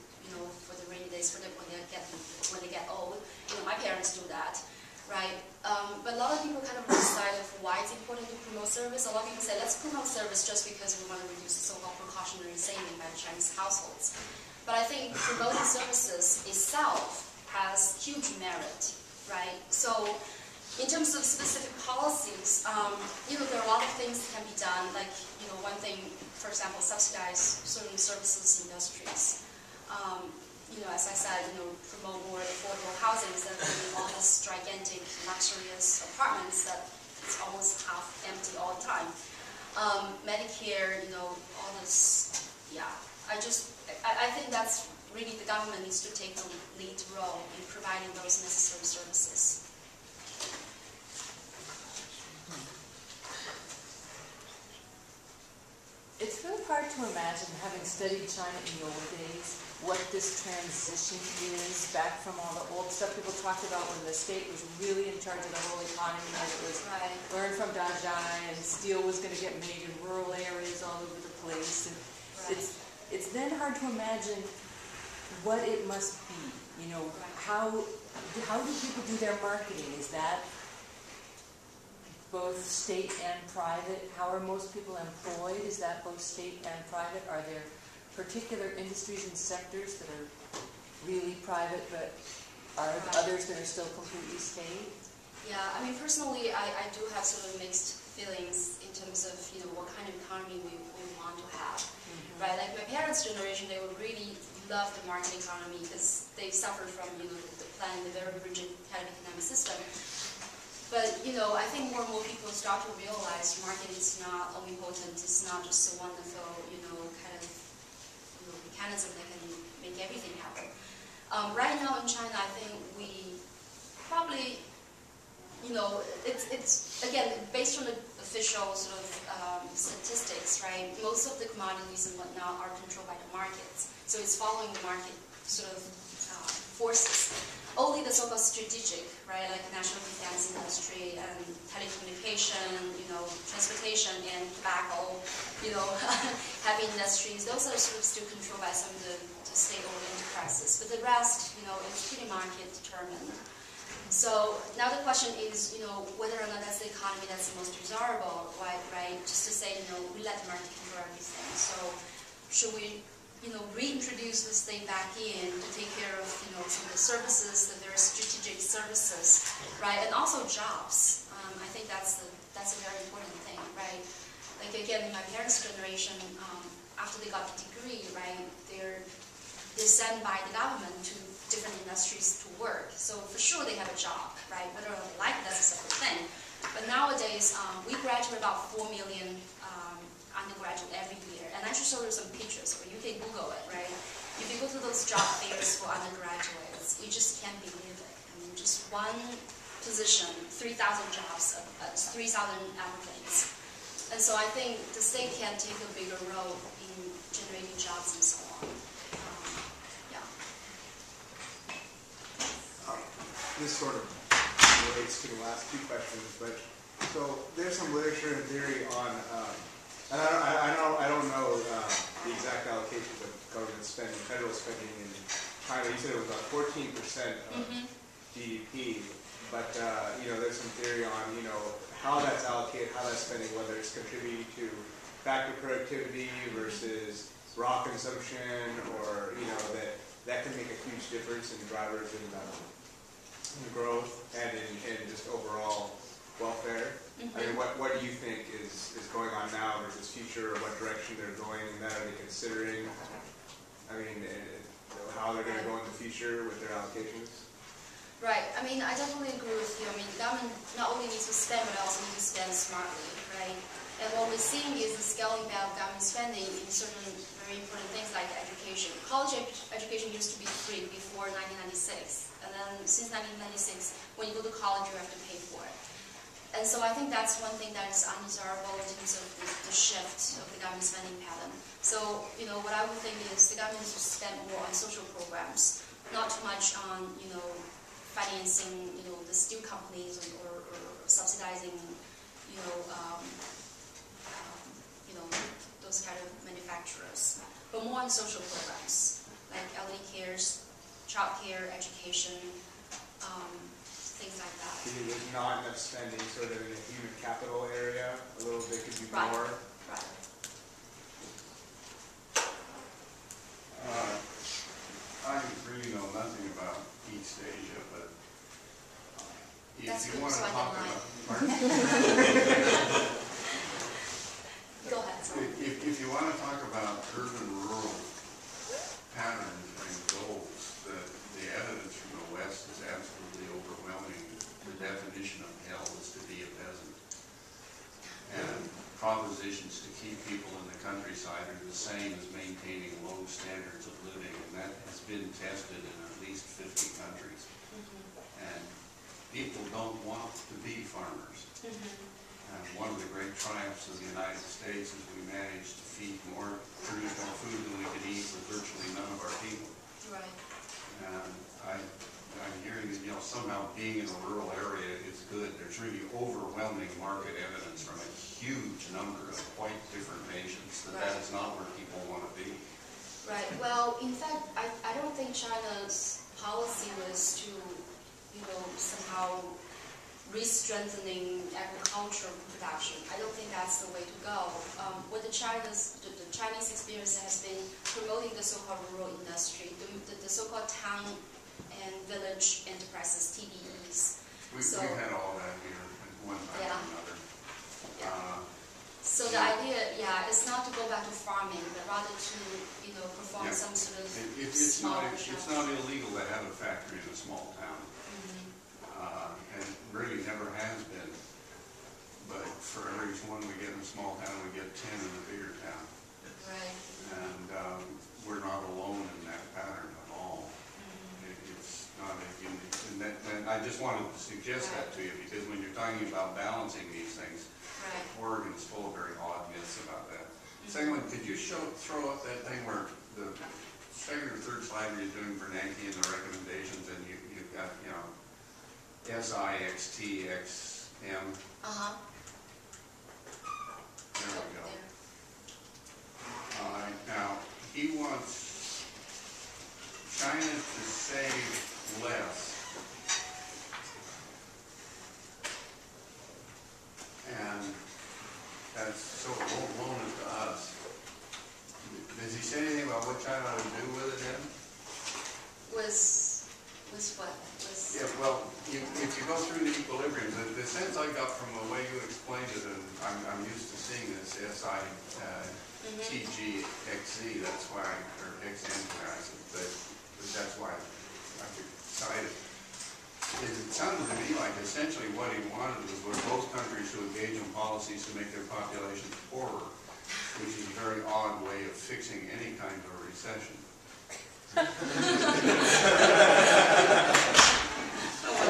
for the rainy days, for them when they get old. My parents do that, right? But a lot of people kind of lose sight of why it's important to promote service. A lot of people say, let's promote service just because we want to reduce the so-called precautionary saving by the Chinese households. But I think promoting services itself has huge merit, right? So in terms of specific policies, there are a lot of things that can be done. Like, one thing, for example, subsidize certain services industries. As I said, promote more affordable housing instead of all these gigantic, luxurious apartments that it's almost half empty all the time. Medicare, all this, yeah. I think that's really the government needs to take the lead role in providing those necessary services. It's really hard to imagine, having studied China in the old days, what this transition is back from all the old stuff people talked about when the state was really in charge of the whole economy, and it was learned from Dajai, and steel was going to get made in rural areas all over the place. And it's then hard to imagine what it must be. How do people do their marketing? Is that both state and private? How are most people employed? Is that both state and private? Are there particular industries and sectors that are really private, but are others that are still completely state? Yeah, I mean, personally, I do have sort of mixed feelings in terms of, what kind of economy we want to have, right? Like my parents' generation, they would really love the market economy because they suffered from, the very rigid kind of economic system. But, I think more and more people start to realize market is not only potent, it's not just a wonderful, kind of, mechanism that can make everything happen. Right now in China, I think we probably, it's again, based on the official sort of statistics, right? Most of the commodities and whatnot are controlled by the markets. So it's following the market sort of forces. Only the so-called strategic, right, like national defense industry and telecommunication, transportation and tobacco, heavy industries, those are sort of still controlled by some of the state-owned enterprises. But the rest, it's pretty market determined. So now the question is, whether or not that's the economy that's the most desirable, right? Just to say, we let the market control everything. So should we reintroduce the state back in to take care of, some of the services, the very strategic services, right? And also jobs. I think that's a very important thing, right? Like again, in my parents' generation, after they got the degree, right, they're sent by the government to different industries to work. So for sure they have a job, right? Whether or not they like it, that's a separate thing. But nowadays, we graduate about 4 million undergraduate every year. And I should show you some pictures, or you can Google it, right? If you go to those job fairs for undergraduates, you just can't believe it. I mean, just one position, 3,000 jobs, 3,000 applicants. And so I think the state can take a bigger role in generating jobs and so on. This sort of relates to the last two questions, but so there's some literature and theory on, and I don't know the exact allocations of government spending, federal spending in China. You said it was about 14% of GDP, but there's some theory on how that's allocated, how that's spending, whether it's contributing to factory productivity versus raw consumption, or that can make a huge difference in drivers in growth and in just overall welfare. I mean, what do you think is going on now versus future, or what direction they're going in that? Are they considering, how they're going to go in the future with their allocations? Right. I mean, I definitely agree with you. I mean, the government not only needs to spend, but also needs to spend smartly, right? And what we're seeing is the scaling back of government spending in certain very important things like education. College education used to be free before 1996. And then since 1996, when you go to college, you have to pay for it. And so I think that's one thing that is undesirable in terms of the shift of the government spending pattern. So, what I would think is the government needs to spend more on social programs, not too much on, financing, the steel companies or subsidizing, those kind of manufacturers, but more on social programs like elderly cares, child care, education, things like that. There's not enough spending sort of in the human capital area. A little bit could be Right. more. Right. I really know nothing about East Asia, but That's if good, you want so to I talk can lie. about Go ahead. Sorry. if you want to talk about urban-rural patterns and goals, the evidence from the West is absolutely overwhelming. The definition of hell is to be a peasant. And propositions to keep people in the countryside are the same as maintaining low standards of living, and that has been tested in at least 50 countries. And people don't want to be farmers. And one of the great triumphs of the United States is we managed to produce more food than we could eat with virtually none of our people. Right. And I'm hearing that, somehow being in a rural area is good. There's really overwhelming market evidence from a huge number of quite different nations that is not where people want to be. Right. Well, in fact, I don't think China's policy was to, somehow re-strengthening agricultural production. I don't think that's the way to go. What the Chinese experience has been promoting the so-called rural industry, the so-called town and village enterprises, TVEs. We've had all that here at one time or another. So the idea, is not to go back to farming, but rather to, perform some sort of It's not illegal to have a factory in a small town. And really never has been. But for every one we get in a small town, we get 10 in a bigger town. Right. And we're not alone in that pattern at all. not a unique. And I just wanted to suggest that to you, because when you're talking about balancing these things, Right. Oregon is full of very odd myths about that. Secondly, could you throw up that thing where the second or third slide where you're doing Bernanke and the recommendations, and you've got, you know, SIXTXM. There we go. All right, now, he wants China to save less. And that's, so it won't loan it to us. Does he say anything about what China ought to do with it then? With what? Yeah, well, if you go through the equilibrium, the sense I got from the way you explained it, and I'm used to seeing this SITGXZ, that's why, or XN, but that's why I could cite it. It sounded to me like essentially what he wanted was for both countries to engage in policies to make their populations poorer, which is a very odd way of fixing any kind of a recession. Well,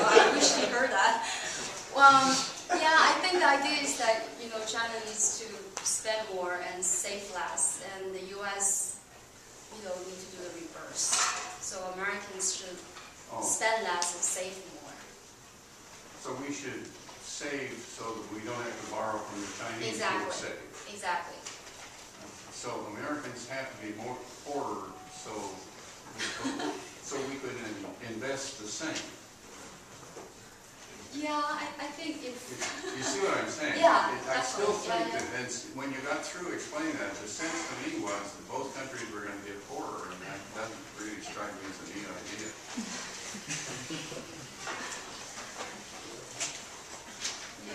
I wish we heard that. Well, yeah, I think the idea is that, you know, China needs to spend more and save less, and the U.S., you know, need to do the reverse. So Americans should spend less and save more. So we should save so that we don't have to borrow from the Chinese to save. Exactly. So Americans have to be more poorer so we could invest the same. Yeah, I think if... You see what I'm saying? Yeah, I still think yeah. that when you got through explaining that, the sense to me was that both countries were going to get poorer, and that doesn't really strike me as a neat idea.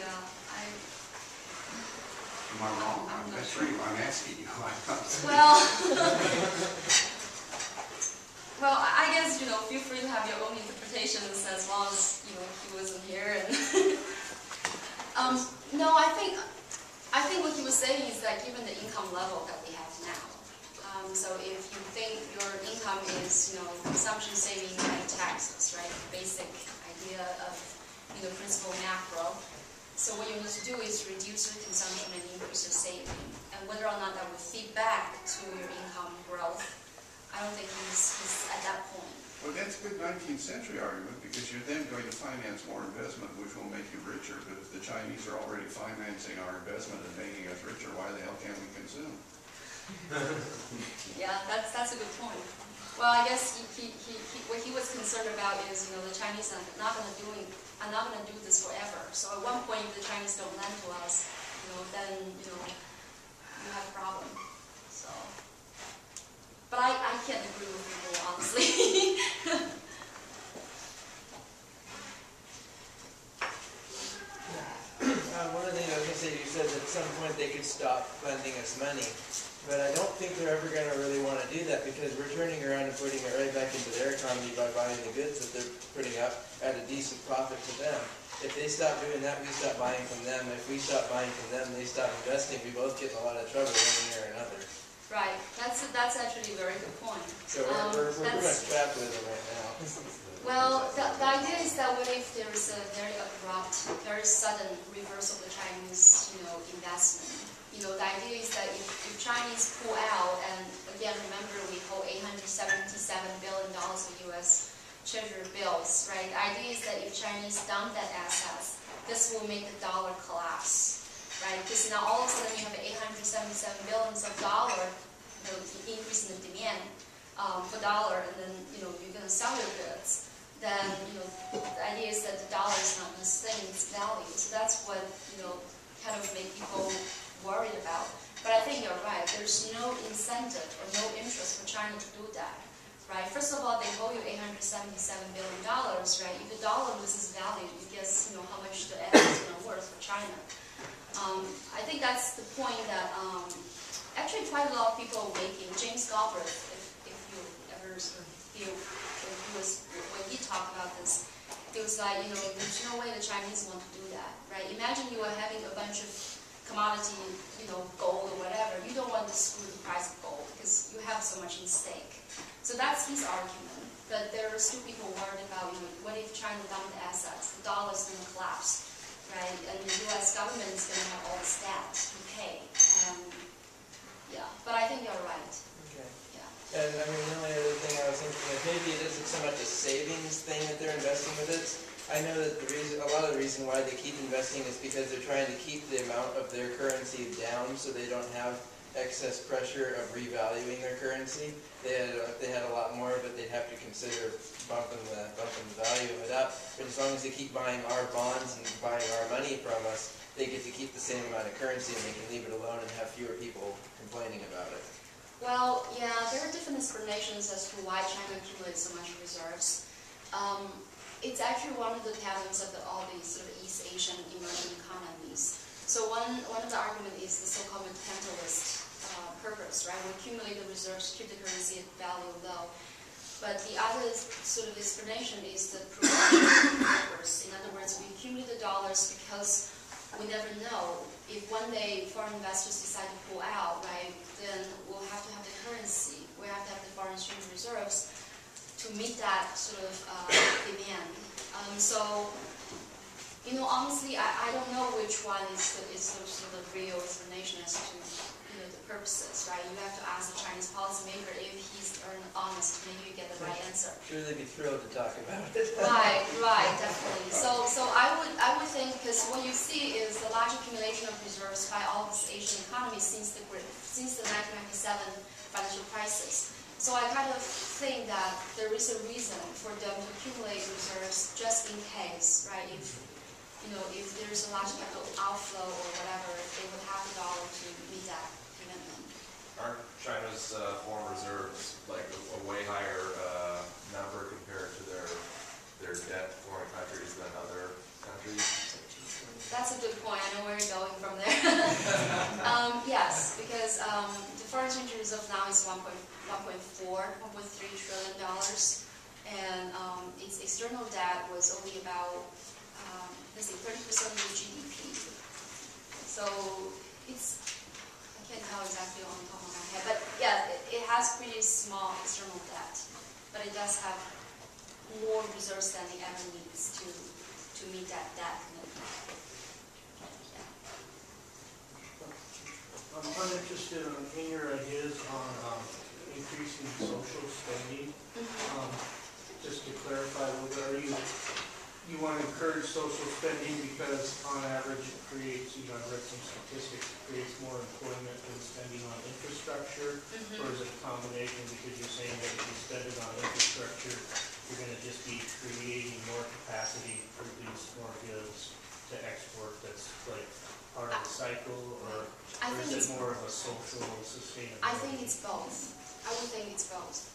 Yeah, Am I wrong? I'm asking you. Well, I guess, you know, feel free to have your own interpretations as long as, you know, he wasn't here. And no, I think what he was saying is that given the income level that we have now, so if you think your income is, you know, consumption, saving, and taxes, right, basic idea of, you know, principal macro. So what you need to do is reduce your consumption and increase your saving. And whether or not that will feed back to your income growth, I don't think he's at that point. Well, that's a good 19th century argument, because you're then going to finance more investment, which will make you richer. But if the Chinese are already financing our investment and making us richer, why the hell can't we consume? Yeah, that's a good point. Well, I guess what he was concerned about is, you know, the Chinese are not going to do this forever. So at one point, if the Chinese don't lend to us, you know, then, you know, you have a problem. So, but I can't agree with people, honestly. One of the things I was going to say, you said that at some point they could stop lending us money. But I don't think they're ever going to really want to do that, because we're turning around and putting it right back into their economy by buying the goods that they're putting up at a decent profit to them. If they stop doing that, we stop buying from them. If we stop buying from them, they stop investing. We both get in a lot of trouble one way or another. Right. That's actually a very good point. So we're pretty much trapped with them right now. Well, the idea is that what if there is a very abrupt, very sudden reverse of the Chinese, you know, investment? You know, the idea is that if Chinese pull out, and again, remember we hold $877 billion of U.S. Treasury bills, right? The idea is that if Chinese dump that assets, this will make the dollar collapse, right? Because now all of a sudden you have $877 billion of dollar, you know, increase in the demand for dollar, and then, you know, you're going to sell your goods. Then, you know, the idea is that the dollar is not going to sustain its value. So that's what, you know, kind of make people worried about. But I think you're right. There's no incentive or no interest for China to do that, right? First of all, they owe you $877 billion, right? If the dollar loses value, you guess, you know, how much the asset is going to worth for China. I think that's the point that actually quite a lot of people are making. James Galbraith, if you ever hear when he talked about this, it was like, you know, there's no way the Chinese want to do that, right? Imagine you are having a bunch of commodity, you know, gold or whatever. You don't want to screw the price of gold because you have so much in stake. So that's his argument. But there are still people worried about, what if China dump the assets, the dollar is going to collapse, right? And the U.S. government is going to have all this debt to pay. Yeah, but I think you're right. Okay. Yeah. And I mean, the only other thing I was thinking is maybe it isn't so much a savings thing that they're investing with it. I know that a lot of the reason why they keep investing is because they're trying to keep the amount of their currency down so they don't have excess pressure of revaluing their currency. If they had a lot more of it, they'd have to consider bumping the value of it up. But as long as they keep buying our bonds and buying our money from us, they get to keep the same amount of currency and they can leave it alone and have fewer people complaining about it. Well, yeah, there are different explanations as to why China accumulates so much reserves. It's actually one of the patterns of all these sort of East Asian emerging economies. So one of the arguments is the so-called mercantilist purpose, right? We accumulate the reserves, keep the currency value low. But the other sort of explanation is the production purpose. In other words, we accumulate the dollars because we never know if one day foreign investors decide to pull out, right? Then we'll have to have the currency. We have to have the foreign exchange reserves to meet that sort of demand. Honestly, I don't know which one is the sort of real explanation as to the purposes, right? You have to ask the Chinese policymaker if he's honest. Maybe you get the right answer. Sure, they'd be thrilled to talk about it. Right, definitely. So I would think, because what you see is the large accumulation of reserves by all these Asian economies since the 1997 financial crisis. So I kind of think that there is a reason for them to accumulate reserves just in case, right? If there's a large capital outflow or whatever, they would have the dollar to meet that commitment. Aren't China's foreign reserves like a way higher number compared to their debt to foreign countries than other countries? That's a good point. I know where you're going from there. Yes, because the foreign exchange reserve now is $1.3 trillion, and its external debt was only about 30% of the GDP. So I can't tell exactly on top of my head, but yeah, it has pretty small external debt, but it does have more reserves than it ever needs to meet that debt commitment. I'm interested in your ideas on increasing social spending. Just to clarify, you want to encourage social spending because on average it creates, I've read some statistics, it creates more employment than spending on infrastructure? Or is it a combination because you're saying that if you spend it on infrastructure, you're going to just be creating more capacity to produce more goods to export that's like part of the cycle, or is it more of a social sustainability? I think it's both. I would think it's both.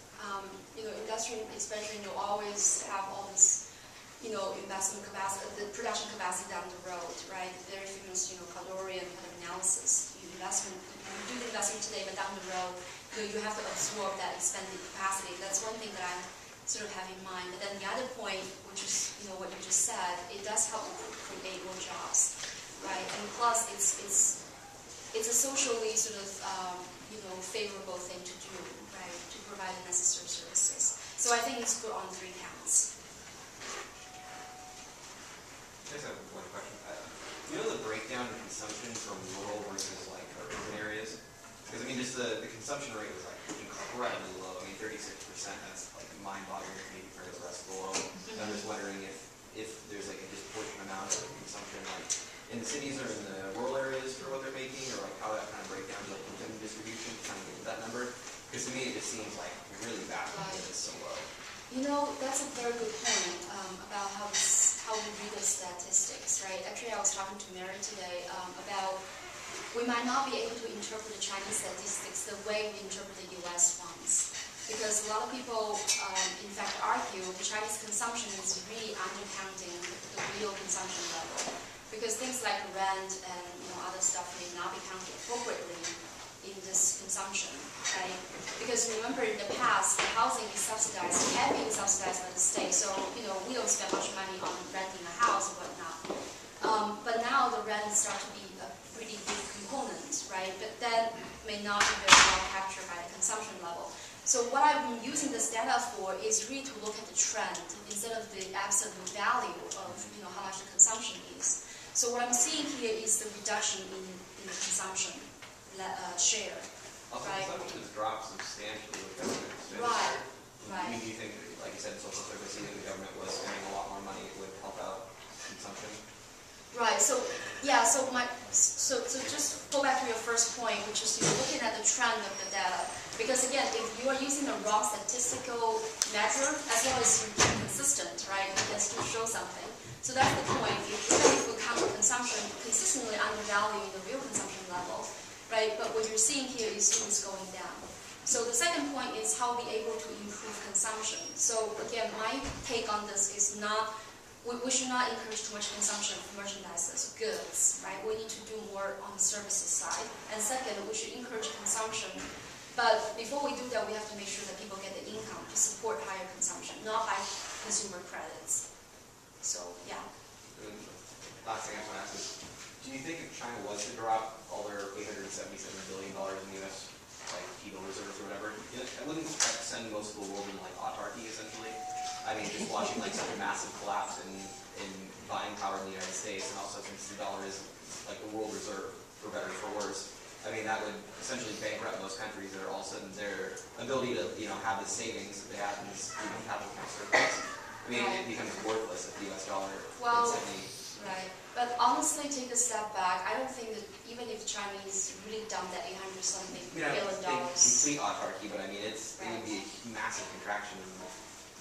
Industrial expansion, you always have all this, investment capacity, the production capacity down the road, right? Very famous, Caldorian kind of analysis. You do the investment today, but down the road, you have to absorb that expanded capacity. That's one thing that I sort of have in mind. But then the other point, which is, what you just said, it does help create more jobs, right? And plus, it's a socially sort of, favorable thing to do, right? To provide the necessary services. So I think it's good on three counts. I just have one question. The breakdown in consumption from rural versus like urban areas? Because just the consumption rate was like incredibly low. 36%. That's like mind-boggling to me compared to the rest of the world. And I'm just wondering if there's like a disproportionate amount of consumption like in the cities or in the rural areas for what they're making, or like how that kind of breakdown is like income distribution to kind of get to that number. Because to me it just seems like really baffling that it's so low. That's a very good point about how we read the statistics, right? Actually, I was talking to Mary today about we might not be able to interpret the Chinese statistics the way we interpret the U.S. ones. Because a lot of people, in fact, argue the Chinese consumption is really undercounting the real consumption level. Because things like rent and other stuff may not be counted appropriately in this consumption, right? Because remember, in the past, the housing is subsidized, heavily subsidized by the state. So we don't spend much money on renting a house or whatnot. But now the rent starts to be a pretty big component, right? But that may not be very well captured by the consumption level. So what I've been using this data for is really to look at the trend instead of the absolute value of how much the consumption is. So what I'm seeing here is the reduction in the consumption share. Also, right? consumption has dropped substantially with government expenditure. Right, I mean, do you think, like you said, social service, even if the government was spending a lot more money, it would help out consumption? Right. So yeah. So just go back to your first point, which is you're looking at the trend of the data. Because again, if you are using the wrong statistical measure, as long as you're consistent, right, you can still show something. So that's the point. Even if we count consumption consistently undervaluing the real consumption level, right? But what you're seeing here is it's going down. So the second point is how we able to improve consumption. So again, my take on this is not. We should not encourage too much consumption of merchandises, goods, right? We need to do more on the services side. And second, we should encourage consumption. But before we do that, we have to make sure that people get the income to support higher consumption, not by consumer credits. So, yeah. And last thing I want to ask is, do you think if China was to drop all their $877 billion in U.S. like T-bill reserves or whatever, I wouldn't expect to send most of the world into like autarky essentially. I mean, just watching like such a massive collapse in buying power in the United States, and also since the dollar is like the world reserve, for better or for worse, I mean that would essentially bankrupt most countries that are all of a sudden their ability to have the savings that they have in this capital surplus. I mean, it becomes worthless if the U.S. dollar instantly. Right. But honestly, take a step back. I don't think that even if Chinese really dumped that $800-something billion. Complete autarky, but I mean, it would be a massive contraction in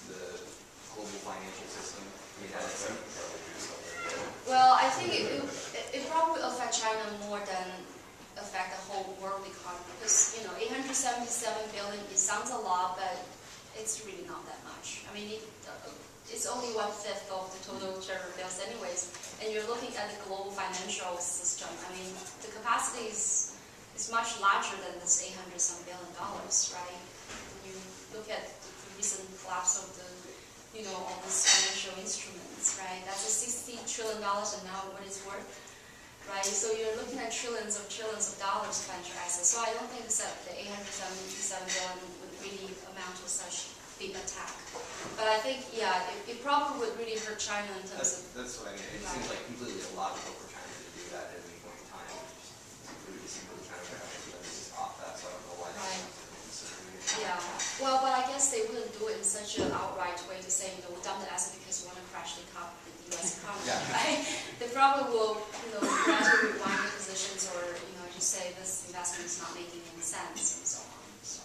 the global financial system. I mean, well, I think it probably will affect China more than affect the whole world economy. Because, $877 billion, it sounds a lot, but it's really not that much. I mean, it's only 1/5 of the total treasury bills anyways. And you're looking at the global financial system. I mean, the capacity is much larger than this $800-some billion, right? When you look at the recent collapse of the all these financial instruments, right? That's a $60 trillion and now what it's worth, right? So you're looking at trillions of dollars of financial assets. So I don't think that the $877 billion would really amount to such big attack. But I think, yeah, it probably would really hurt China in terms of... That's what I mean. It seems like completely illogical for China to do that at any point in time. It just seems like China would have to just off that, so I don't know why they're considering it. Yeah. Well, but I guess they wouldn't do it in such an outright way to say, we dump the asset because we want to crash the U.S. economy, right? They probably will, gradually rewind the positions or, just say this investment is not making any sense and so on. So.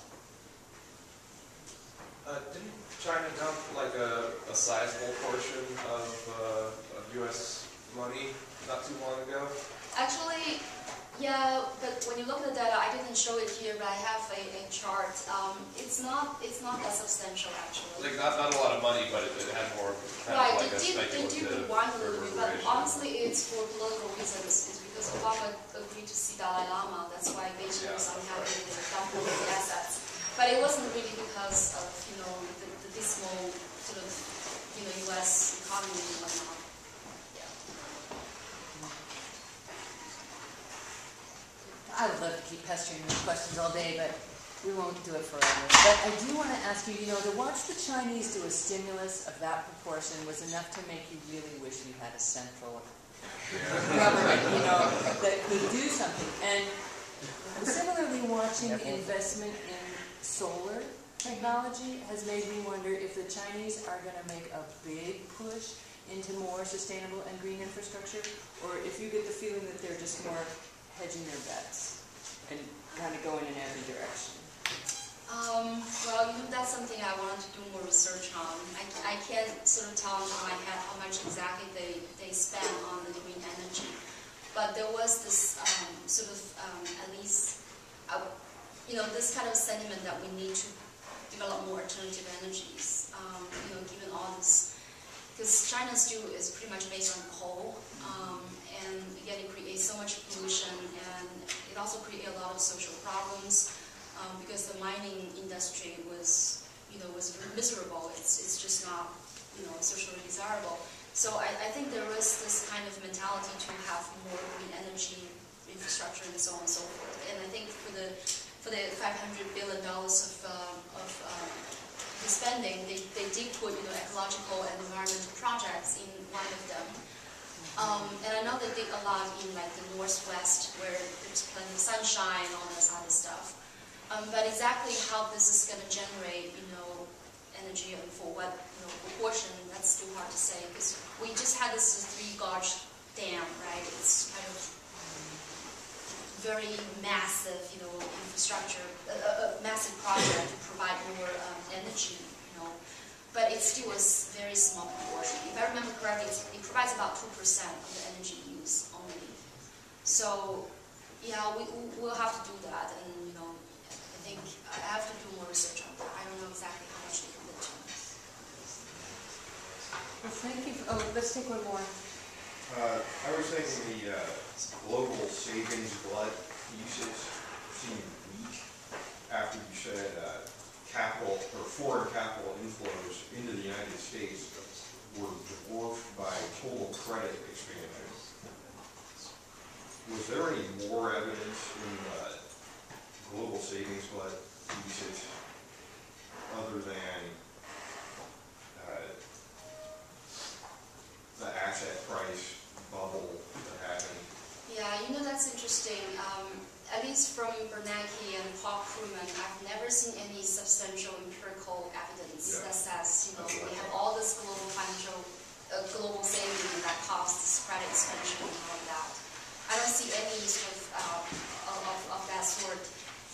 Didn't China dump like a sizable portion of U.S. money not too long ago? Actually, yeah, but when you look at the data, I didn't show it here, but I have a chart. It's not that substantial actually. Like not a lot of money, but it had more kind right, of like they did rewind a little bit, but honestly, it's for political reasons. It's because Obama agreed to see Dalai Lama. That's why Beijing was unhappy with the dumping of the assets. But it wasn't really because of the dismal sort of U.S. economy and whatnot. I would love to keep pestering with questions all day, but we won't do it forever. But I do want to ask you, to watch the Chinese do a stimulus of that proportion was enough to make you really wish we had a central government, that could do something. And similarly, watching investment in solar technology has made me wonder if the Chinese are going to make a big push into more sustainable and green infrastructure, or if you get the feeling that they're just more hedging their bets and kind of going in every direction. Well, that's something I want to do more research on. I can't sort of tell in my head how much exactly they spend on the green energy. But there was this sort of, at least, this kind of sentiment that we need to develop more alternative energies, given all this. Because China's steel is pretty much based on coal, and again, it creates so much pollution, and it also creates a lot of social problems, because the mining industry was miserable. It's just not, socially desirable. So I think there is this kind of mentality to have more green energy infrastructure and so on and so forth. And I think for the for the $500 billion of spending, they did put ecological and environmental projects in one of them. And I know they did a lot in like the Northwest where there's plenty of sunshine and all this other stuff. But exactly how this is going to generate, energy and for what proportion, that's still hard to say, because we just had this three-gorge dam, right? It's kind of very massive, infrastructure, a massive project to provide more energy, but it still was very small proportion. If I remember correctly, it provides about 2% of the energy use only. So, yeah, we'll have to do that, and I think I have to do more research on that. I don't know exactly how much they commit to. Well, thank you. Oh, let's take one more. I was thinking the global savings glut usage seemed weak after you said capital or foreign capital inflows into the United States were dwarfed by total credit expansion. Was there any more evidence in global savings glut usage other than the asset price bubble that happened? Yeah, that's interesting. At least from Bernanke and Paul Krugman, I've never seen any substantial empirical evidence that says, we have all this global financial, global saving that causes credit expansion and all of that. I don't see any sort of that sort.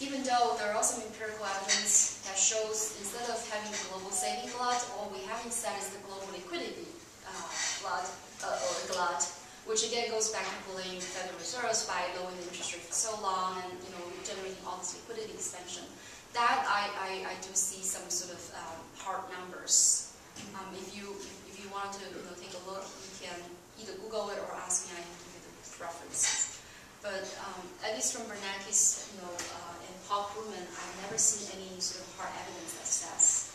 Even though there are some empirical evidence that shows instead of having a global saving glut, all we have instead is the global liquidity glut, which again goes back to bullying the Federal Reserves by lowering the interest rate for so long and generating all this liquidity expansion. That I do see some sort of hard numbers. If you want to take a look, you can either Google it or ask me. I can give you the references. But at least from Bernanke's and Paul Krugman, I've never seen any sort of hard evidence that says.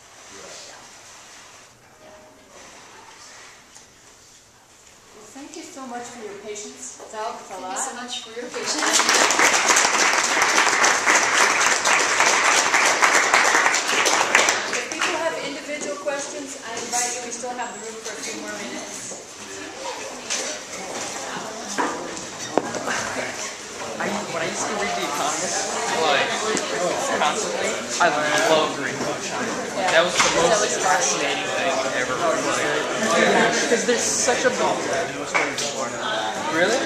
Thank you so much for your patience. Thank you so much for your patience. If people have individual questions, I invite you. We still have the room for a few more minutes. When I used to read The Economist, constantly, I loved reading about China. That was the most fascinating thing ever. Because there's such a really?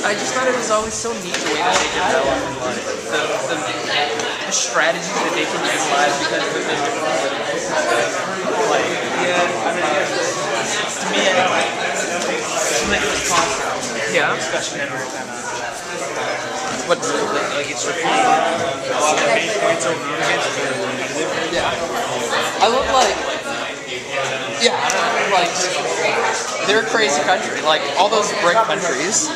I just thought it was always so neat the way that they develop the strategies that they can utilize because of the different to me, it's constant. Yeah. Discussion never What's like it's repeating a lot of main points over and again. Yeah. I look like they're a crazy country. Like all those BRIC countries